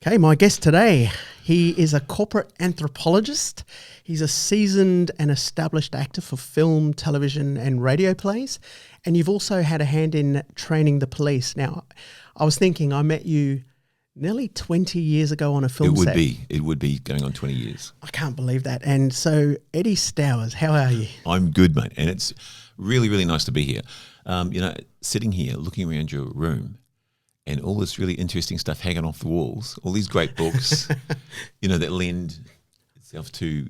Okay, my guest today, he is a corporate anthropologist. He's a seasoned and established actor for film, television and radio plays. And you've also had a hand in training the police. Now, I was thinking I met you nearly 20 years ago on a film set. It would be going on 20 years. I can't believe that. And so, Eddie Stowers, how are you? I'm good, mate. And it's really, really nice to be here. Sitting here, looking around your room, and all this really interesting stuff hanging off the walls, all these great books, that lend itself to,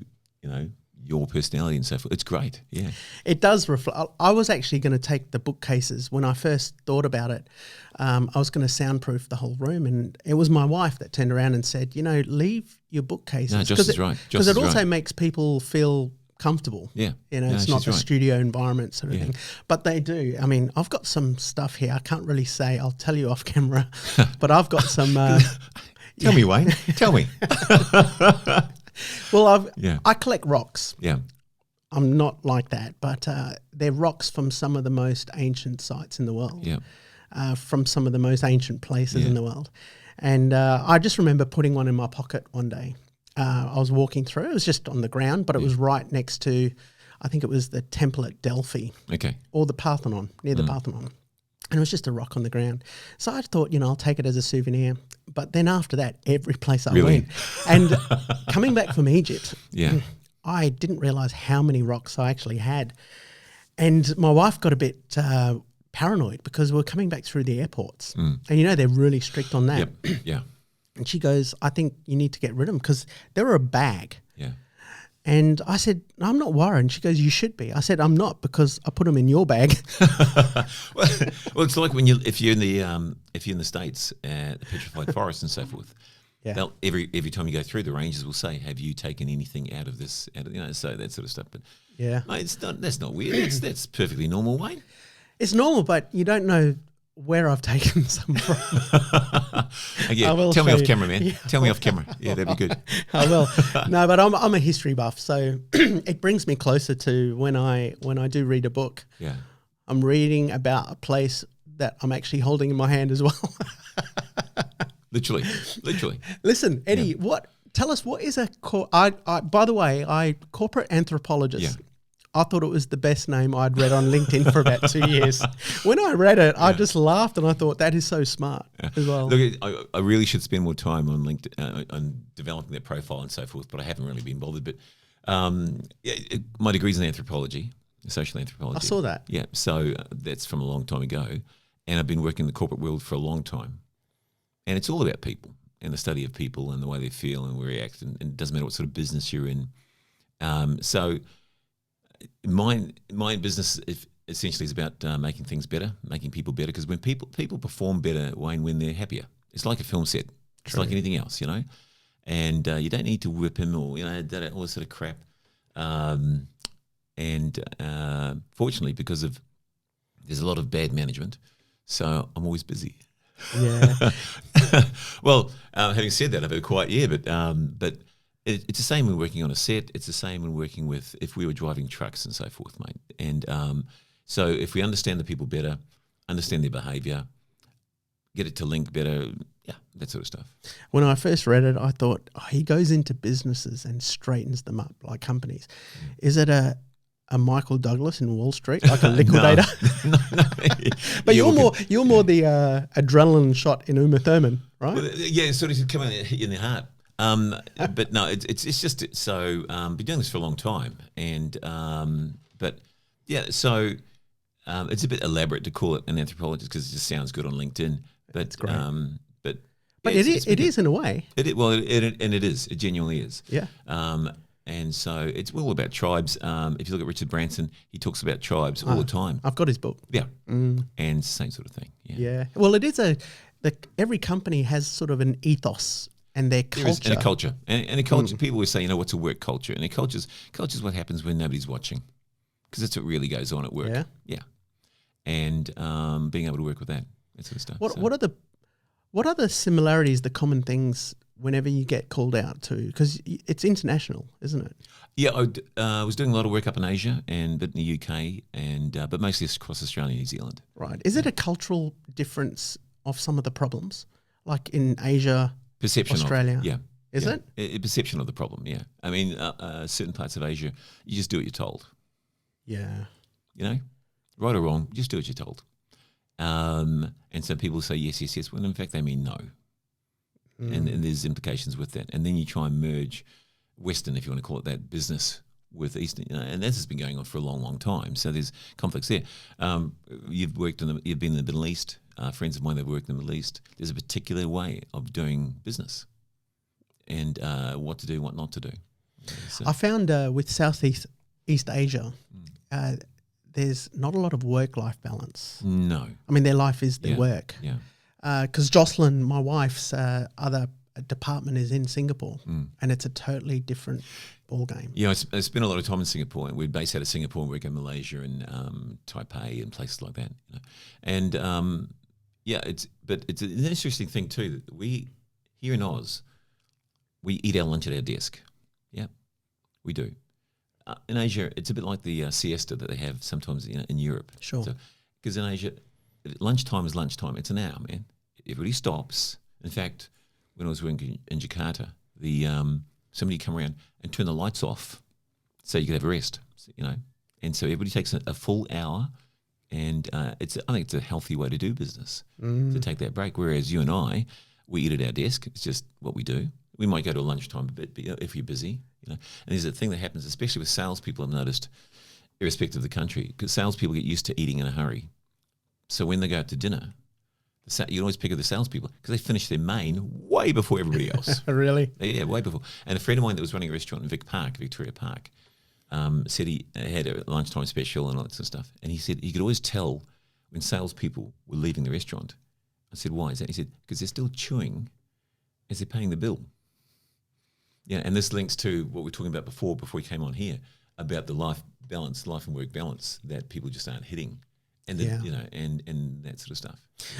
your personality and so forth. It's great, yeah. It does reflect. I was actually going to take the bookcases when I first thought about it. I was going to soundproof the whole room, and it was my wife that turned around and said, leave your bookcases. No, Joss is right. Because it also makes people feel comfortable. Yeah. It's not the studio environment sort of thing. But they do. I mean, I've got some stuff here. I can't really say. I'll tell you off camera. But I've got some... Tell me, Wayne. Tell me. Well, I collect rocks. Yeah. I'm not like that. But they're rocks from some of the most ancient sites in the world. Yeah. From some of the most ancient places in the world. And I just remember putting one in my pocket one day. I was walking through. It was just on the ground, but it was right next to, I think it was the temple at Delphi. Okay. Or the Parthenon, near the Parthenon. And it was just a rock on the ground. So I thought, I'll take it as a souvenir. But then after that, every place I went. And coming back from Egypt, I didn't realise how many rocks I actually had. And my wife got a bit paranoid because we were coming back through the airports. And they're really strict on that. Yep. Yeah. And she goes, I think you need to get rid of them because they were a bag. Yeah. And I said, no, I'm not worried. And she goes, you should be. I said, I'm not because I put them in your bag. well, it's like if you're in the States at the petrified forest and so forth. Yeah. Every time you go through, the rangers will say, "Have you taken anything out of this?" So that sort of stuff. But mate, that's not weird. That's perfectly normal, Wayne. It's normal, but you don't know where I've taken some from. Tell me off camera, man. Tell me off camera. Yeah, that'd be good. I will. No, but I'm a history buff, so it brings me closer to when I do read a book. Yeah, I'm reading about a place that I'm actually holding in my hand as well. Literally. Listen, Eddie, tell us what is by the way, corporate anthropologist. Yeah. I thought it was the best name I'd read on LinkedIn for about 2 years. When I read it, I just laughed and I thought that is so smart as well. Look, I really should spend more time on LinkedIn, on developing their profile and so forth, but I haven't really been bothered. But my degree's in anthropology, social anthropology. I saw that. Yeah, so that's from a long time ago. And I've been working in the corporate world for a long time. And it's all about people and the study of people and the way they feel and react. And it doesn't matter what sort of business you're in. So my business essentially is about making things better, making people better. Because when people perform better, Wayne, when they're happier, it's like a film set. It's like anything else, And you don't need to whip him or all this sort of crap. Fortunately, because there's a lot of bad management, so I'm always busy. Yeah. Well, having said that, I've had a quiet year, but. It's the same when working on a set. It's the same when working if we were driving trucks and so forth, mate. And so if we understand the people better, understand their behaviour, get it to link better, that sort of stuff. When I first read it, I thought, he goes into businesses and straightens them up like companies. Is it a Michael Douglas in Wall Street, like a liquidator? No. But you're more the adrenaline shot in Uma Thurman, right? Well, sort of come in the heart. But no, it's just so been doing this for a long time, and so it's a bit elaborate to call it an anthropologist because it just sounds good on LinkedIn. But it's great. But it is in a way. It is. It genuinely is. Yeah. And so it's all about tribes. If you look at Richard Branson, he talks about tribes all the time. I've got his book. Yeah. And same sort of thing. Yeah. Well, it is every company has sort of an ethos. And their culture. And a culture. And a culture, people always say, what's a work culture? And a culture's what happens when nobody's watching. Because that's what really goes on at work. Yeah. And being able to work with that sort of stuff. What are the similarities, the common things whenever you get called out to? Because it's international, isn't it? Yeah, I was doing a lot of work up in Asia but in the UK, but mostly across Australia and New Zealand. Right. Is it a cultural difference of some of the problems? Like in Asia Perception Australia. of, yeah. Is yeah. it? Perception of the problem, yeah. I mean, certain parts of Asia, you just do what you're told. Yeah. You know, right or wrong, just do what you're told. And so people say yes, yes, yes, when in fact they mean no. And there's implications with that. And then you try and merge Western, if you want to call it that, business with Eastern, and this has been going on for a long, long time. So there's conflicts there. You've been in the Middle East. Friends of mine that work in the Middle East. There's a particular way of doing business, and what to do, what not to do. So. I found with Southeast Asia, there's not a lot of work-life balance. No, I mean their life is their work. Yeah. Because Jocelyn, my wife's other department is in Singapore, and it's a totally different ball game. Yeah, I spent a lot of time in Singapore, and we're based out of Singapore and work in Malaysia and Taipei and places like that. You know? And it's an interesting thing too that we here in Oz, we eat our lunch at our desk. Yeah, we do. In Asia, it's a bit like the siesta that they have sometimes in Europe. Sure. Because in Asia, lunchtime is lunchtime. It's an hour, man. Everybody stops. In fact, when I was working in Jakarta, somebody come around and turn the lights off so you could have a rest, And so everybody takes a full hour, and I think it's a healthy way to do business, to take that break. Whereas you and I, we eat at our desk. It's just what we do. We might go to a lunchtime a bit, but if you're busy, And there's a thing that happens, especially with salespeople, I've noticed, irrespective of the country, because salespeople get used to eating in a hurry. So when they go out to dinner, you always pick up the salespeople because they finish their main way before everybody else. Really? Yeah, way before. And a friend of mine that was running a restaurant in Victoria Park, said he had a lunchtime special and all that sort of stuff. And he said he could always tell when salespeople were leaving the restaurant. I said, why is that? He said, because they're still chewing as they're paying the bill. Yeah, and this links to what we were talking about before we came on here, about the life and work balance that people just aren't hitting. And and that sort of stuff.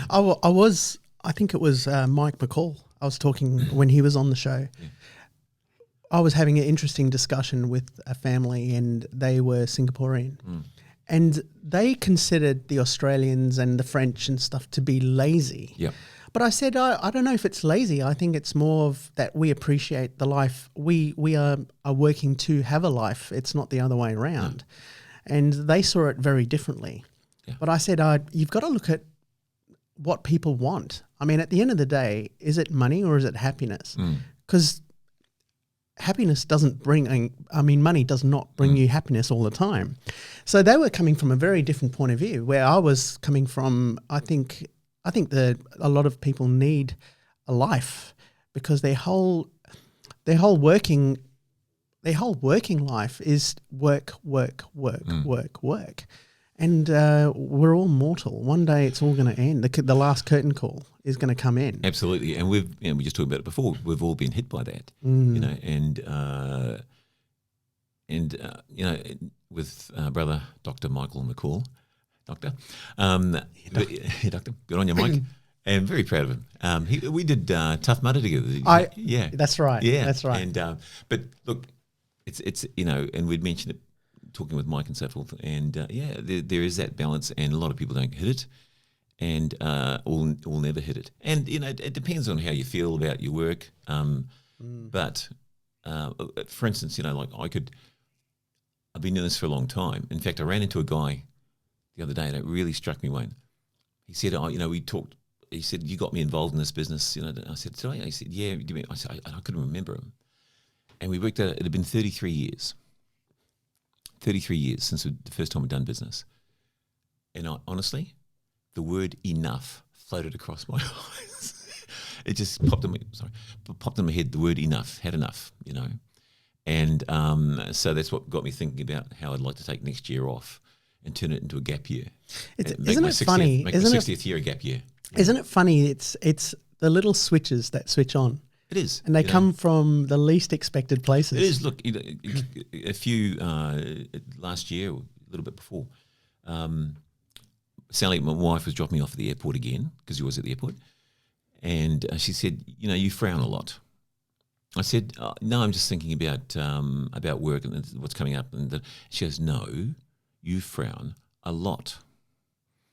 I think it was Mike McCall. I was talking when he was on the show. Yeah. I was having an interesting discussion with a family, and they were Singaporean, and they considered the Australians and the French and stuff to be lazy. Yeah. But I said, I don't know if it's lazy. I think it's more of that we appreciate the life. We are working to have a life. It's not the other way around. No. And they saw it very differently. Yeah. But I said, you've got to look at what people want. I mean, at the end of the day, is it money or is it happiness? Because happiness doesn't bring, money does not bring you happiness all the time. So they were coming from a very different point of view, where I was coming from, I think that a lot of people need a life, because their whole working life is work. And we're all mortal. One day it's all going to end. The last curtain call is going to come in. Absolutely. And we just talked about it before. We've all been hit by that, with brother Dr. Michael McCall, Doctor, Doctor, good on your mic. And very proud of him. We did Tough Mudder together. Yeah, that's right. Yeah, that's right. And but look, it's and we'd mentioned it, talking with Mike and so forth. And there is that balance, and a lot of people don't hit it, and will never hit it. And it depends on how you feel about your work. But for instance, I've been doing this for a long time. In fact, I ran into a guy the other day, and it really struck me, Wayne. He said, we talked. He said, you got me involved in this business. I said, sorry. He said, yeah. I said, I couldn't remember him. And we worked out, it had been 33 years. 33 years since the first time we'd done business. And honestly, the word enough floated across my eyes. It just popped in my head, the word enough, had enough, And so that's what got me thinking about how I'd like to take next year off and turn it into a gap year. Isn't it funny? Make my 60th year a gap year. Isn't it funny? It's the little switches that switch on. It is. And they come from the least expected places. It is. Look, a few, last year, a little bit before, Sally, my wife, was dropping me off at the airport again, because she was at the airport. And she said, you frown a lot. I said, no, I'm just thinking about work and what's coming up. And she goes, no, you frown a lot.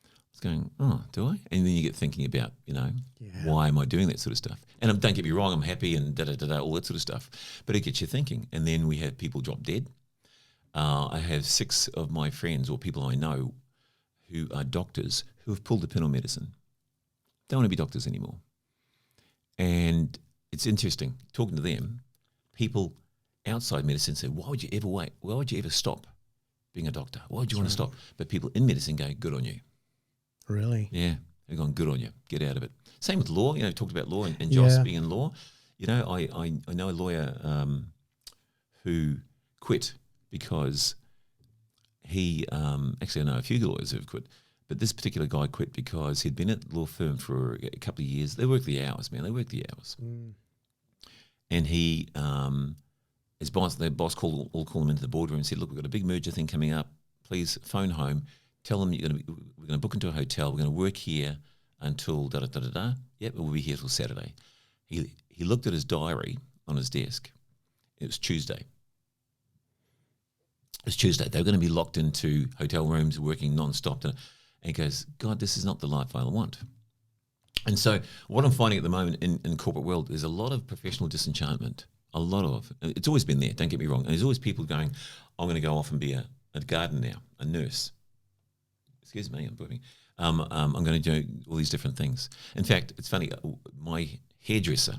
I was going, oh, do I? And then you get thinking about, why am I doing that sort of stuff? And don't get me wrong, I'm happy and da-da-da-da, all that sort of stuff. But it gets you thinking. And then we have people drop dead. I have 6 of my friends or people I know who are doctors who have pulled the pin on medicine. Don't want to be doctors anymore. And it's interesting, talking to them, people outside medicine say, why would you ever wait? Why would you ever stop being a doctor? Why would you want to stop? But people in medicine go, good on you. Really? Yeah. They're going, good on you. Get out of it. Same with law. Talked about law and Joss being in law. I know a lawyer who quit because he actually I know a few lawyers who've quit, but this particular guy quit because he'd been at the law firm for a couple of years. They work the hours, man. They work the hours. And he, their boss called him into the boardroom and said, look, we've got a big merger thing coming up. Please phone home. Tell them we're going to book into a hotel. We're going to work here until da-da-da-da-da. Yep, we'll be here till Saturday. He looked at his diary on his desk. It was Tuesday. They were going to be locked into hotel rooms, working non-stop. And he goes, God, this is not the life I want. And so what I'm finding at the moment in corporate world, there's a lot of professional disenchantment. It's always been there, don't get me wrong. And there's always people going, I'm going to go off and be a gardener now, a nurse. Excuse me, I'm burping. I'm going to do all these different things. In fact, it's funny, my hairdresser,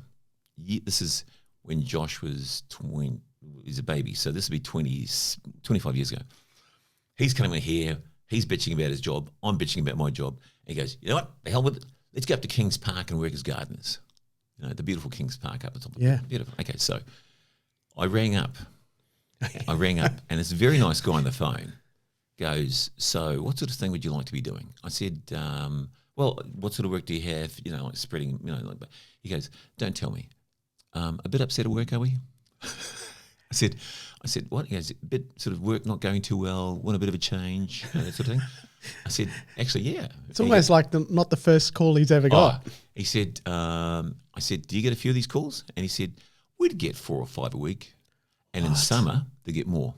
this is when Josh was 20, he's a baby, so this would be 25 years ago. He's cutting my hair, he's bitching about his job, I'm bitching about my job. He goes, you know what, the hell with it, let's go up to Kings Park and work as gardeners. The beautiful Kings Park up the top of it. Beautiful. Okay, so I rang up, and this very nice guy on the phone goes, so what sort of thing would you like to be doing? I said, well, what sort of work do you have? Like spreading, like that. He goes, don't tell me. A bit upset at work, are we? I said, what? He goes, a bit sort of work not going too well, want a bit of a change, that sort of thing. I said, actually, yeah. It's almost like not the first call he's ever got. He said, I said, do you get a few of these calls? And he said, we'd get 4 or 5 a week. And in summer, they get more.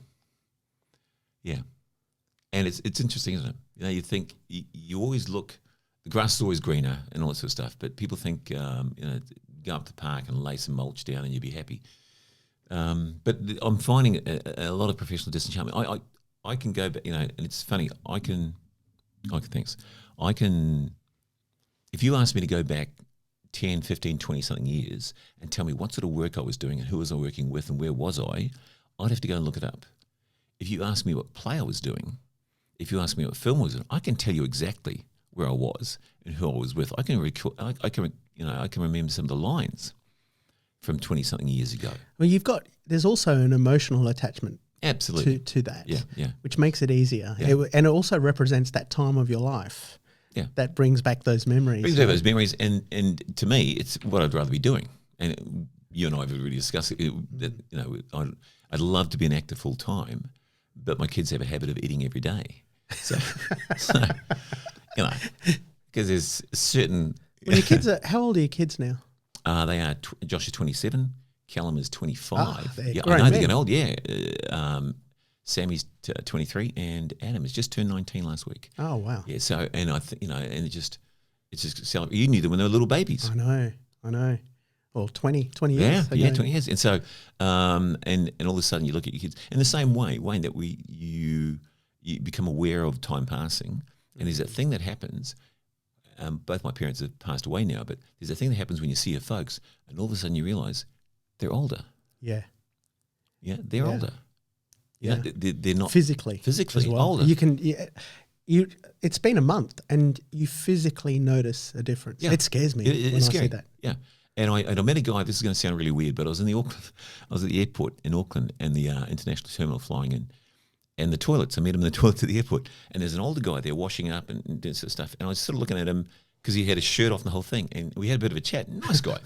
Yeah. And it's interesting, isn't it? You think, you always look, the grass is always greener and all that sort of stuff, but people think, go up to the park and lay some mulch down and you'll be happy. But I'm finding a lot of professional disenchantment. I can go back, and it's funny, if you asked me to go back 10, 15, 20 something years and tell me what sort of work I was doing and who was I working with and where was I'd have to go and look it up. If you ask me what play I was doing, if you ask me what film I was doing, I can tell you exactly where I was and who I was with. I can remember some of the lines from 20 something years ago. Well, there's also an emotional attachment. Absolutely. To that. Yeah. Which makes it easier. Yeah. And it also represents that time of your life. Yeah. That brings back those memories. Those memories, and to me, it's what I'd rather be doing. And you and I have already discussed it, that, I'd love to be an actor full time, but my kids have a habit of eating every day. So because there's certain... When your kids how old are your kids now? They are, Josh is 27, Callum is 25. I know they're getting old, yeah. Sammy's 23 and Adam has just turned 19 last week. Oh, wow. Yeah, so, and I think, and it's just, you knew them when they were little babies. I know. Well, 20 years. Yeah, 20 years. And so, and all of a sudden you look at your kids in the same way, Wayne, that you become aware of time passing. And there's that thing that happens. Both my parents have passed away now, but there's a thing that happens when you see your folks, and all of a sudden you realise they're older. Yeah. Yeah, they're older. Yeah. They're not physically as well. Older. You can, it's been a month, and you physically notice a difference. Yeah. It scares me when I see that. Yeah. And I met a guy. This is going to sound really weird, but I was at the airport in Auckland, and the international terminal flying in. And the toilets, I met him in the toilets at the airport, and there's an older guy there washing up and doing sort of stuff. And I was sort of looking at him because he had his shirt off and the whole thing, and we had a bit of a chat. Nice guy.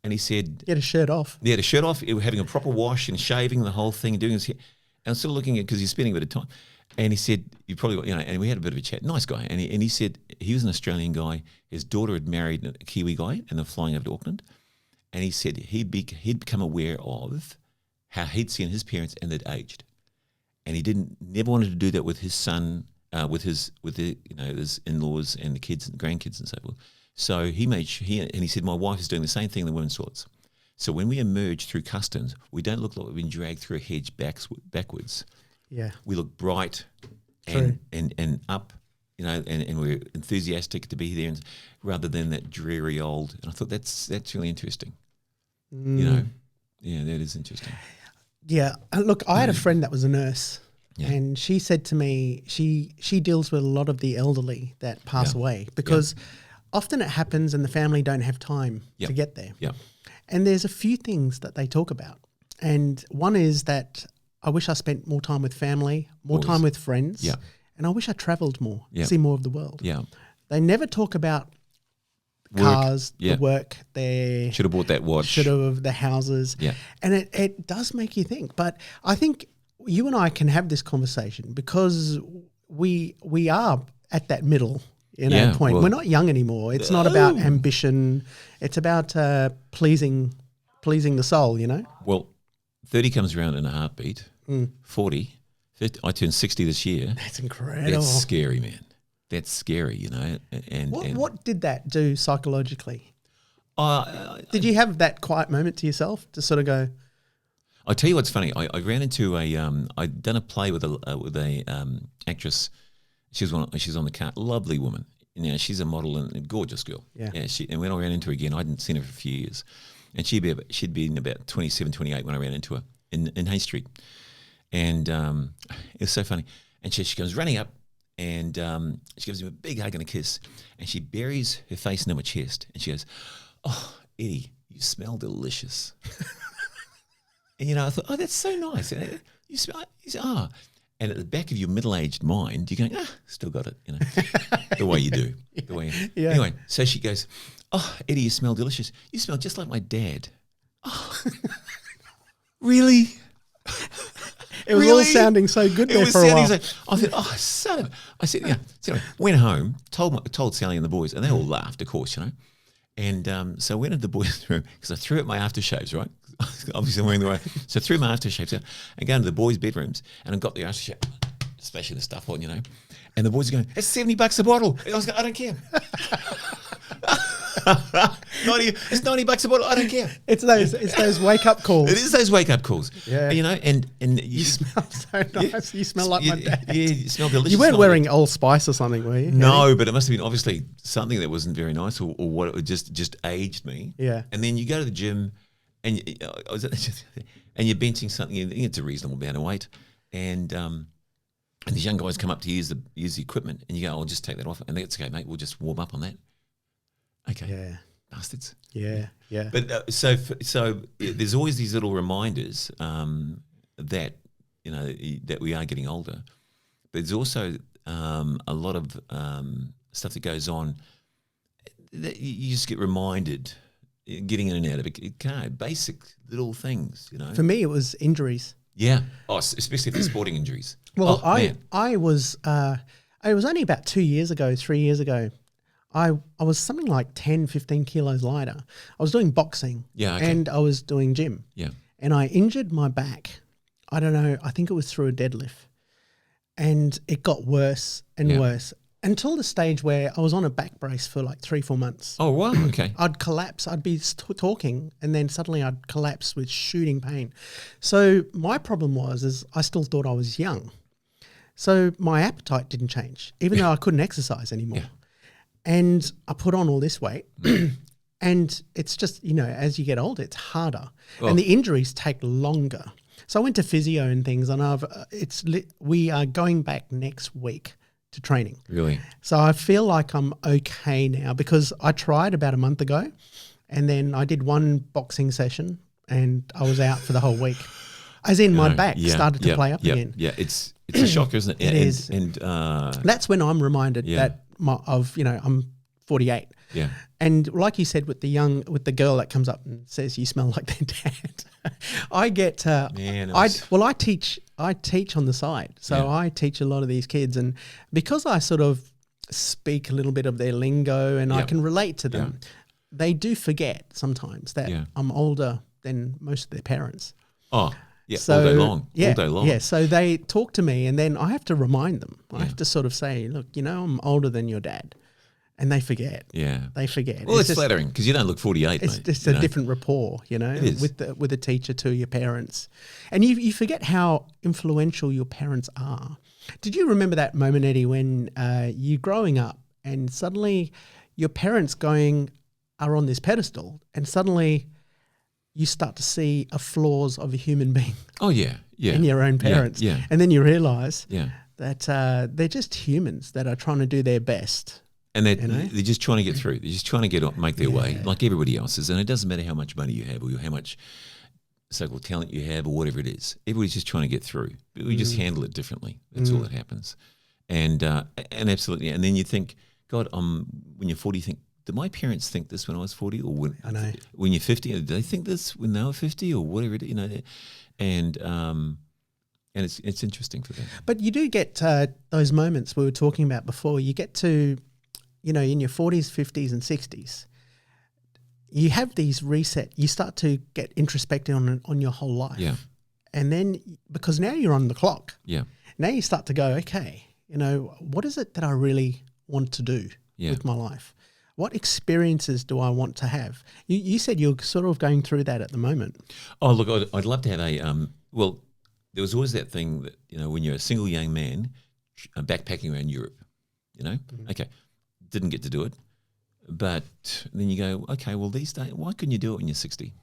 And he said... He had his shirt off? He had his shirt off. He was having a proper wash and shaving the whole thing and doing his hair. And I was sort of looking at it because he's spending a bit of time. And he said, and we had a bit of a chat. Nice guy. And he said he was an Australian guy. His daughter had married a Kiwi guy, and they're flying over to Auckland. And he said he'd become aware of how he'd seen his parents and they'd aged. And he never wanted to do that with his son with his his in-laws and the kids and grandkids and so forth. So he said, my wife is doing the same thing in the women's toilets. So when we emerge through customs, we don't look like we've been dragged through a hedge backwards. Yeah, we look bright and up, and we're enthusiastic to be there, rather than that dreary old. And I thought that's really interesting. Yeah, that is interesting. Yeah, look, I had a friend that was a nurse. Yeah. And she said to me, she deals with a lot of the elderly that pass away because often it happens and the family don't have time to get there. Yeah. And there's a few things that they talk about. And one is that I wish I spent more time with family, more time with friends. Yeah. And I wish I travelled more, see more of the world. Yeah. They never talk about cars, the work, should have bought that watch. Should have the houses. Yeah. And it does make you think. But I think you and I can have this conversation because we are at that middle point. Well, we're not young anymore. It's not about ambition. It's about pleasing the soul, Well, 30 comes around in a heartbeat. 40, 50, I turned 60 this year. That's incredible. That's scary, man. That's scary, And what did that do psychologically? Did you have that quiet moment to yourself to sort of go? I'll tell you what's funny. I ran into I'd done a play with a actress. She's on the cart. Lovely woman. She's a model and a gorgeous girl. Yeah. And when I ran into her again, I hadn't seen her for a few years, and she'd been about 27, 28 when I ran into her in Hay Street, and it was so funny. And she comes running up, and she gives him a big hug and a kiss, and she buries her face into my chest, and she goes, "Oh, Eddie, you smell delicious." And, I thought, oh, that's so nice. And you smell, and at the back of your middle-aged mind, you're going, still got it, the way you do. Anyway, so she goes, "Oh, Eddie, you smell delicious. You smell just like my dad." Oh, really? It was all sounding so good there for a while. I thought, oh, son of... I said, yeah. So anyway, went home, told Sally and the boys, and they all laughed, of course, And so I went into the boys' room because I threw out my aftershaves, right? Obviously I'm wearing the right. So I threw my aftershaves out and go into the boys' bedrooms and I got the aftershave, splashing the stuff on, And the boys are going, "It's $70 a bottle." And I was going, "I don't care." It's $90 a bottle. I don't care. It's those wake up calls. It is those wake up calls. Yeah. And you smell so nice. You smell like my dad. Yeah, you smell delicious. You weren't wearing Old Spice or something, were you? No, but it must have been obviously something that wasn't very nice, or what it just aged me. Yeah. And then you go to the gym, and you're benching something. It's a reasonable amount of weight, and these young guys come up to use the equipment, and you go, "I'll just take that off," and that's okay, mate. We'll just warm up on that. Okay. Yeah. Bastards. Yeah. But so there's always these little reminders that that we are getting older. But there's also a lot of stuff that goes on that you just get reminded, getting in and out of a car, basic little things. For me, it was injuries. Yeah. Oh, especially for sporting injuries. Well, I was. It was only about 3 years ago. I was something like 10, 15 kilos lighter. I was doing boxing and I was doing gym. Yeah. And I injured my back. I don't know, I think it was through a deadlift. And it got worse and worse until the stage where I was on a back brace for like 3-4 months. Oh, wow. Okay. I'd collapse. I'd be talking and then suddenly I'd collapse with shooting pain. So my problem is I still thought I was young. So my appetite didn't change, even though I couldn't exercise anymore. Yeah. And I put on all this weight and it's just, as you get older, it's harder and the injuries take longer. So I went to physio and things and we are going back next week to training. Really? So I feel like I'm okay now because I tried about a month ago and then I did one boxing session and I was out for the whole week. As in my back started to play up again. Yeah, it's a shocker, isn't it? It is. And that's when I'm reminded that I'm 48. Yeah. And like you said, with the girl that comes up and says you smell like their dad, I get. I teach on the side, so I teach a lot of these kids, and because I sort of speak a little bit of their lingo and I can relate to them, they do forget sometimes that I'm older than most of their parents. Oh. Yeah, So, all day long. Yeah, all day long. Yeah, so they talk to me and then I have to remind them. I have to sort of say, look, I'm older than your dad. And they forget. Yeah. They forget. Well, it's flattering because you don't look 48, it's mate. just a different rapport, It is. with the teacher to your parents. And you forget how influential your parents are. Did you remember that moment, Eddie, when you're growing up and suddenly your parents are on this pedestal and suddenly you start to see the flaws of a human being Oh, yeah. in your own parents. Yeah. And then you realise Yeah. that they're just humans that are trying to do their best. And they're just trying to get through. They're just trying to make their way like everybody else is. And it doesn't matter how much money you have or how much so-called talent you have or whatever it is. Everybody's just trying to get through. But we just handle it differently. That's all that happens. And absolutely. And then you think, God, when you're 40, you think, did my parents think this when I was 40? Or when you're 50, did they think this when they were 50 or whatever it is? And it's interesting for them. But you do get those moments we were talking about before. You get to, in your 40s, 50s and 60s, you have these reset. You start to get introspective on your whole life. Yeah. And then, because now you're on the clock. Yeah. Now you start to go, okay, what is it that I really want to do with my life? What experiences do I want to have? You said you're sort of going through that at the moment. Oh, look, I'd love to have there was always that thing that, when you're a single young man backpacking around Europe, okay, didn't get to do it. But then you go, okay, well, these days, why couldn't you do it when you're 60?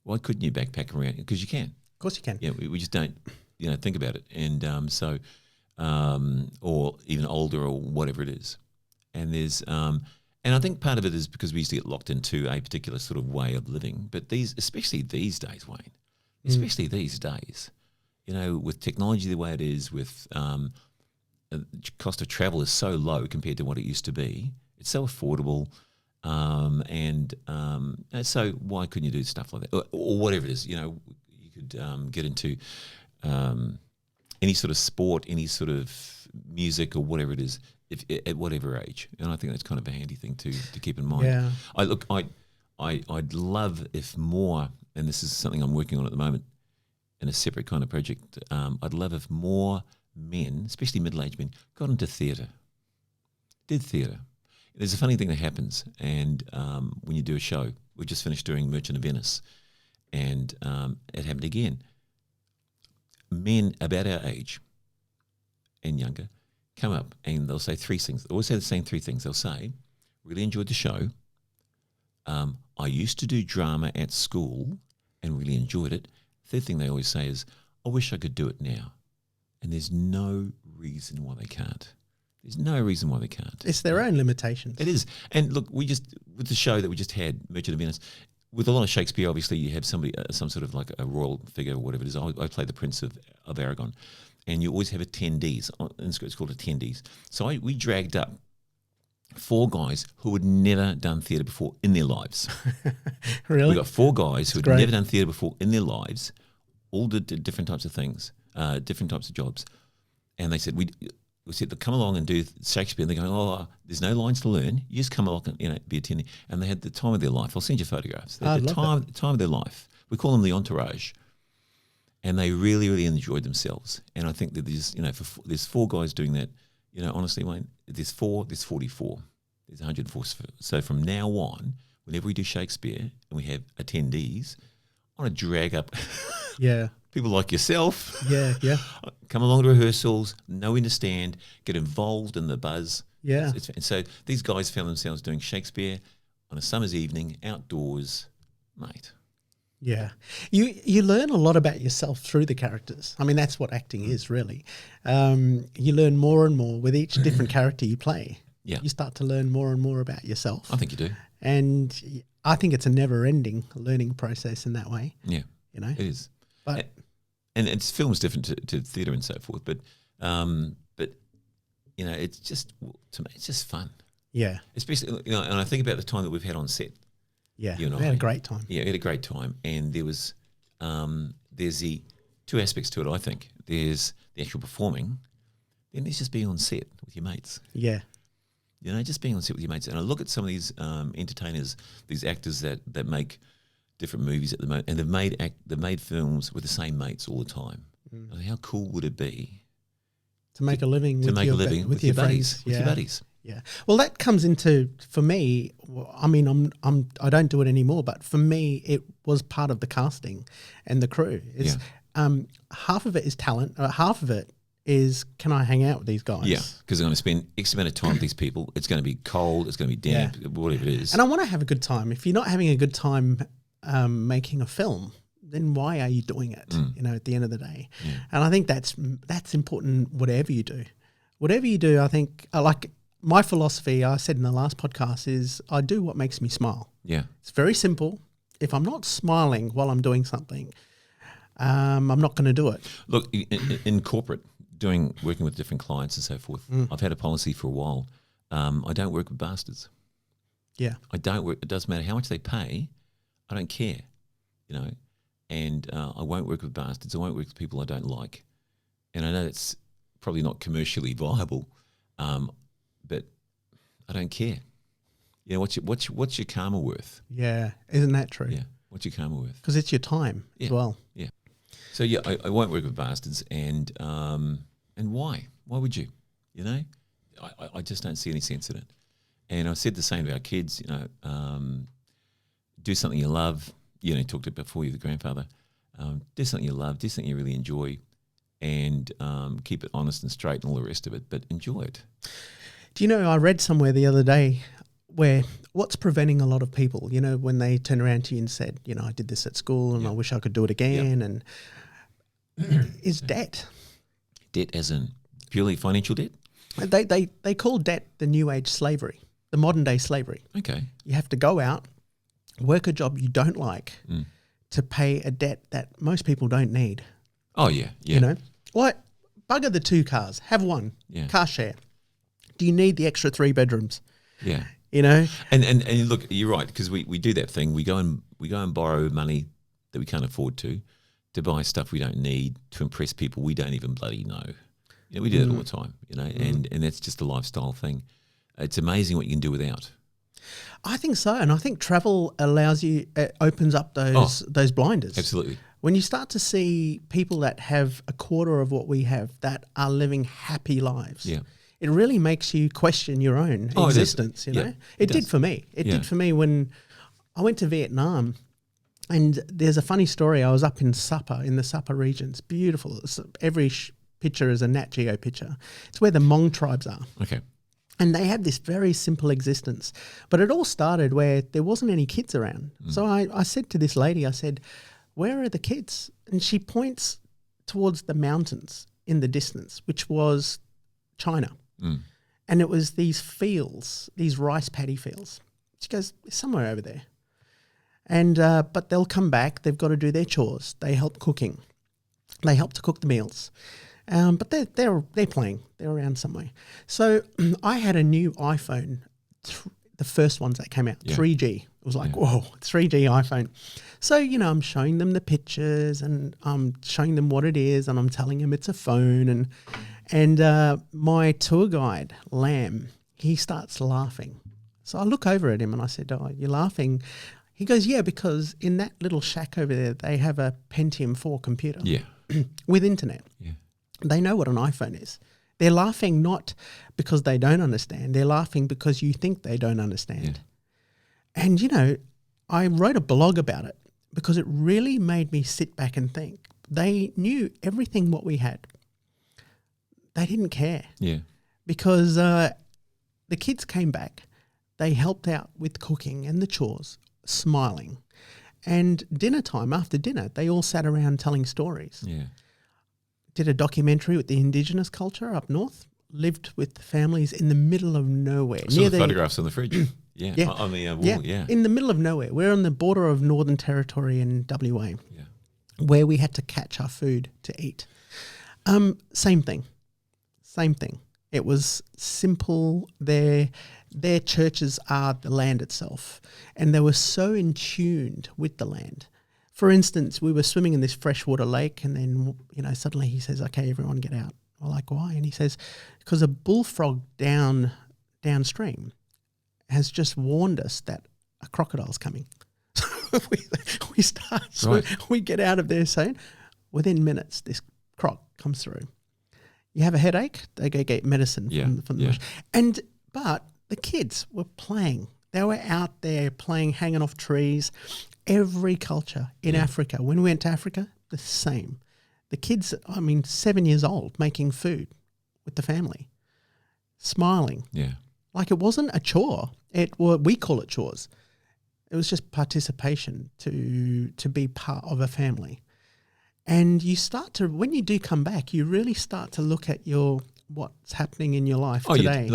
Why couldn't you backpack around? Because you can. Of course you can. Yeah, we just don't, think about it. And or even older or whatever it is. And there's, and I think part of it is because we used to get locked into a particular sort of way of living. But especially these days, Wayne, especially these days, with technology the way it is, with the cost of travel is so low compared to what it used to be. It's so affordable. And so why couldn't you do stuff like that? Or whatever it is, you could get into any sort of sport, any sort of music or whatever it is, at whatever age. And I think that's kind of a handy thing to keep in mind. Yeah. I'd love if more, and this is something I'm working on at the moment in a separate kind of project, I'd love if more men, especially middle-aged men, got into theatre, did theatre. There's a funny thing that happens, and when you do a show, we just finished doing Merchant of Venice, and it happened again. Men about our age and younger come up and they'll say three things. They always say the same three things. They'll say, really enjoyed the show. I used to do drama at school and really enjoyed it. Third thing they always say is, I wish I could do it now. And there's no reason why they can't. There's no reason why they can't. It's their own limitations. It is. And look, with the show that we just had, Merchant of Venice, with a lot of Shakespeare, obviously you have somebody, some sort of like a royal figure or whatever it is. I play the Prince of Aragon. And you always have attendees. It's called attendees. So we dragged up 4 guys who had never done theatre before in their lives. Really? We got 4 guys who had never done theatre before in their lives, all did different types of things, different types of jobs. And they said, we said, come along and do Shakespeare. And they're going, oh, there's no lines to learn. You just come along and be attending. And they had the time of their life. I'll send you photographs. They had the time of their life. We call them the entourage. And they really, really enjoyed themselves. And I think that there's 4 guys doing that. Honestly, Wayne, there's 4, there's 44, there's 104. So from now on, whenever we do Shakespeare and we have attendees, I want to drag up people like yourself. Yeah. Come along to rehearsals, know when to stand, get involved in the buzz. Yeah. And so these guys found themselves doing Shakespeare on a summer's evening, outdoors, mate. Yeah. You learn a lot about yourself through the characters. I mean, that's what acting is, really. You learn more and more with each different character you play. Yeah. You start to learn more and more about yourself. I think you do. And I think it's a never-ending learning process in that way. Yeah. It is. But and it's film's different to theatre and so forth, but it's just, to me, it's just fun. Yeah. Especially, and I think about the time that we've had on set. Yeah, we had a great time. Yeah, we had a great time. And there's the 2 aspects to it, I think. There's the actual performing, then there's just being on set with your mates. Yeah. Just being on set with your mates. And I look at some of these entertainers, these actors that make different movies at the moment, and they've made films with the same mates all the time. How cool would it be to make a living with your buddies? friends? With your buddies. Yeah. Well, that comes into, for me, I mean, I don't do it anymore, but for me, it was part of the casting and the crew. Half of it is talent. Half of it is, can I hang out with these guys? Yeah, because I'm going to spend X amount of time with these people. It's going to be cold. It's going to be damp, whatever it is. And I want to have a good time. If you're not having a good time making a film, then why are you doing it? At the end of the day. Yeah. And I think that's important. Whatever you do, I think like my philosophy. I said in the last podcast is I do what makes me smile. Yeah, it's very simple. If I'm not smiling while I'm doing something, I'm not going to do it. Look, in corporate, working with different clients and so forth, I've had a policy for a while. I don't work with bastards. Yeah, I don't work. It doesn't matter how much they pay. I don't care, and I won't work with bastards. I won't work with people I don't like. And I know that's probably not commercially viable, but I don't care. What's your karma worth? Yeah, isn't that true? Yeah, what's your karma worth? Because it's your time as well. Yeah. So I won't work with bastards, and why? Why would you? I just don't see any sense in it. And I said the same to our kids. Do something you love. Talked about before, you're the grandfather. Do something you love. Do something you really enjoy, and keep it honest and straight and all the rest of it. But enjoy it. Do you know? I read somewhere the other day where what's preventing a lot of people, when they turn around to you and said, I did this at school and I wish I could do it again, and is debt. Debt as in purely financial debt? They call debt the new age slavery, the modern day slavery. Okay. You have to go out, work a job you don't like to pay a debt that most people don't need. Oh, yeah. What? Bugger the 2 cars. Have one. Yeah. Car share. Do you need the extra 3 bedrooms? Yeah. And look, you're right, because we do that thing. We go and borrow money that we can't afford to buy stuff we don't need, to impress people we don't even bloody know. We do that all the time, and that's just a lifestyle thing. It's amazing what you can do without. I think so, and I think travel allows you, it opens up those blinders. Absolutely. When you start to see people that have a quarter of what we have that are living happy lives, it really makes you question your own existence. It did for me. It did for me when I went to Vietnam. And there's a funny story. I was up in Sapa, in the Sapa region. It's beautiful. Every picture is a Nat Geo picture. It's where the Hmong tribes are. Okay. And they have this very simple existence. But it all started where there wasn't any kids around. So I said to this lady, I said, where are the kids? And she points towards the mountains in the distance, which was China. And it was these fields, these rice paddy fields. She goes, somewhere over there. And but they'll come back. They've got to do their chores. They help cooking. They help to cook the meals. But they're playing. They're around somewhere. So I had a new iPhone, the first ones that came out, 3G. It was like, whoa, 3G iPhone. So, I'm showing them the pictures and I'm showing them what it is and I'm telling them it's a phone. And my tour guide, Lamb, he starts laughing. So I look over at him and I said, oh, you're laughing? He goes, yeah, because in that little shack over there, they have a Pentium 4 computer with internet. Yeah. They know what an iPhone is. They're laughing not because they don't understand. They're laughing because you think they don't understand. Yeah. And, I wrote a blog about it because it really made me sit back and think. They knew everything what we had. They didn't care. Yeah. Because the kids came back. They helped out with cooking and the chores, smiling. And dinner time, after dinner, they all sat around telling stories. Yeah. Did a documentary with the indigenous culture up north, lived with families in the middle of nowhere. I saw the photographs on the fridge. On the wall, in the middle of nowhere. We're on the border of Northern Territory and WA, where we had to catch our food to eat. Same thing. It was simple. Their churches are the land itself, and they were so in tune with the land. For instance, we were swimming in this freshwater lake, and then suddenly he says, "Okay, everyone, get out." We're like, "Why?" And he says, "Because a bullfrog downstream has just warned us that a crocodile's coming." we we get out of there saying, within minutes, this croc comes through. You have a headache, they go get medicine from the bush. But the kids were playing. They were out there playing, hanging off trees. Every culture in Africa, when we went to Africa, the same. The kids, 7 years old, making food with the family, smiling. Yeah. Like it wasn't a chore. We call it chores. It was just participation to be part of a family. And you start to, when you do come back, you really start to look at what's happening in your life today.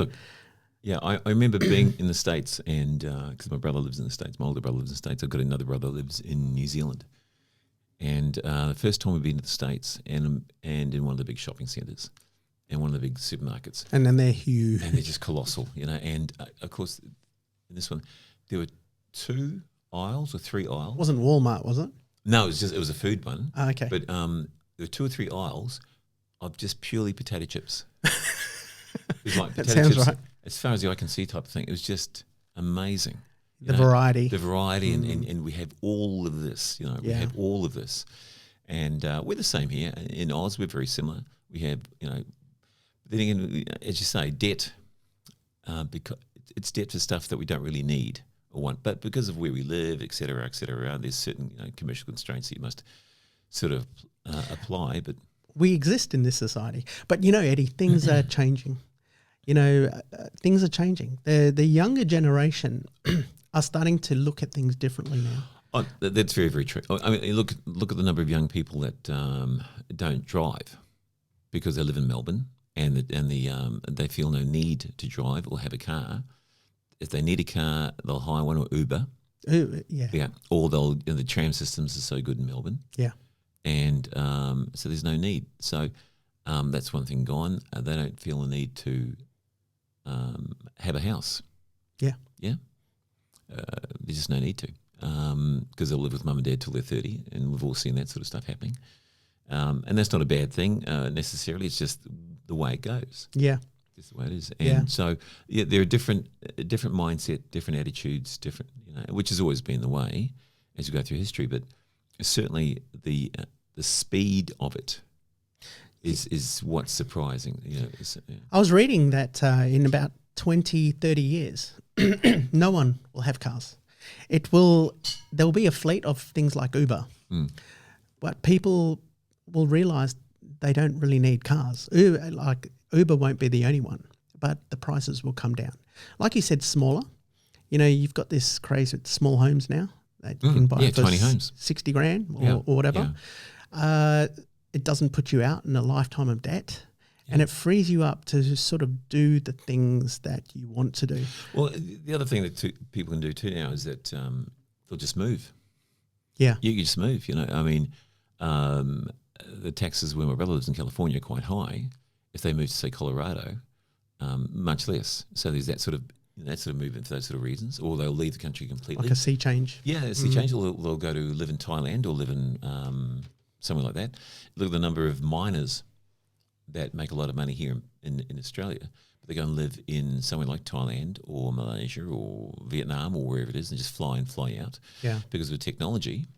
I remember being in the States, and because my brother lives in the States, my older brother lives in the States. I've got another brother who lives in New Zealand. And the first time we've been to the States, and in one of the big shopping centres, and one of the big supermarkets. And then they're huge. And they're just colossal, and of course, in this one, there were 2 aisles or 3 aisles. It wasn't Walmart, was it? No, it was a food one. Oh, okay. But there were 2 or 3 aisles of just purely potato chips. It was like that potato sounds chips, right. as far as the eye can see type of thing. It was just amazing. The variety. The variety, and we have all of this, we have all of this. And we're the same here. In Oz, we're very similar. We have, then again, as you say, debt, because it's debt for stuff that we don't really need or want. But because of where we live, et cetera, there's certain commercial constraints that you must sort of apply. But we exist in this society. But, Eddie, things are changing. Things are changing. The younger generation are starting to look at things differently now. Oh, that's very, very true. I mean, look at the number of young people that don't drive because they live in Melbourne and they feel no need to drive or have a car. If they need a car, they'll hire one or Uber. Yeah. Or the tram systems are so good in Melbourne. Yeah. And so there's no need. So that's one thing gone. They don't feel the need to have a house. Yeah. Yeah. There's just no need to. Because they'll live with mum and dad till they're 30, and we've all seen that sort of stuff happening. And that's not a bad thing necessarily. It's just the way it goes. Yeah, just the way it is. And so, there are different mindset, different attitudes, different, which has always been the way as you go through history. But certainly the speed of it is what's surprising. I was reading that in about 20, 30 years, no one will have cars. There'll be a fleet of things like Uber, but people will realise they don't really need cars. Uber won't be the only one, but the prices will come down. Like you said, smaller. You've got this craze with small homes now that you can buy for 20 homes, 60 grand or whatever. Yeah. It doesn't put you out in a lifetime of debt. And it frees you up to sort of do the things that you want to do. Well, the other thing that people can do too now is that they'll just move. Yeah. You just move, I mean, the taxes where my brother lives in California are quite high. If they move to, say, Colorado, much less. So there's that sort of movement for those sort of reasons. Or they'll leave the country completely. Like a sea change. Yeah, a sea change. Or they'll go to live in Thailand or live in somewhere like that. Look at the number of miners that make a lot of money here in Australia, but they go and live in somewhere like Thailand or Malaysia or Vietnam or wherever it is and just fly in, fly out. Yeah. Because with technology,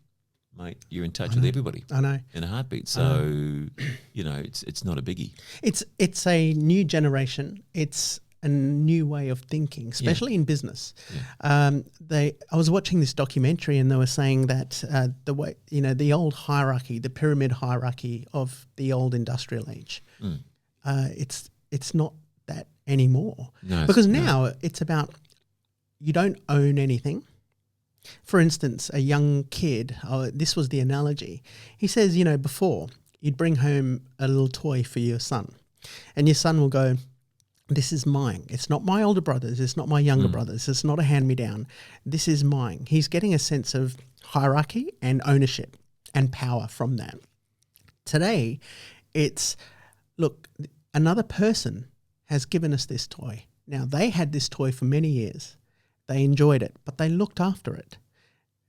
mate, you're in touch with everybody. I know. In a heartbeat. So, it's not a biggie. It's a new generation. It's a new way of thinking, especially in business. Yeah. I was watching this documentary and they were saying that the way, the old hierarchy, the pyramid hierarchy of the old industrial age, it's not that anymore. No, because now it's about you don't own anything. For instance, a young kid, this was the analogy. He says, before you'd bring home a little toy for your son and your son will go, this is mine. It's not my older brother's. It's not my younger brother's. It's not a hand-me-down. This is mine. He's getting a sense of hierarchy and ownership and power from that. Today, it's, look, another person has given us this toy. Now, they had this toy for many years. They enjoyed it, but they looked after it.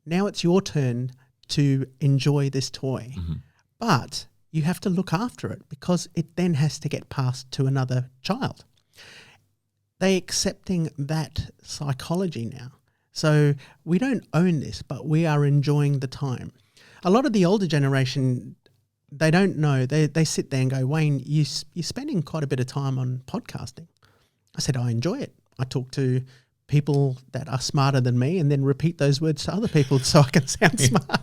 Now it's your turn to enjoy this toy. Mm-hmm. But you have to look after it because it then has to get passed to another child. They're accepting that psychology now. So we don't own this, but we are enjoying the time. A lot of the older generation, they don't know. They sit there and go, Wayne, you're spending quite a bit of time on podcasting. I said, I enjoy it. I talk to people that are smarter than me and then repeat those words to other people so I can sound smart.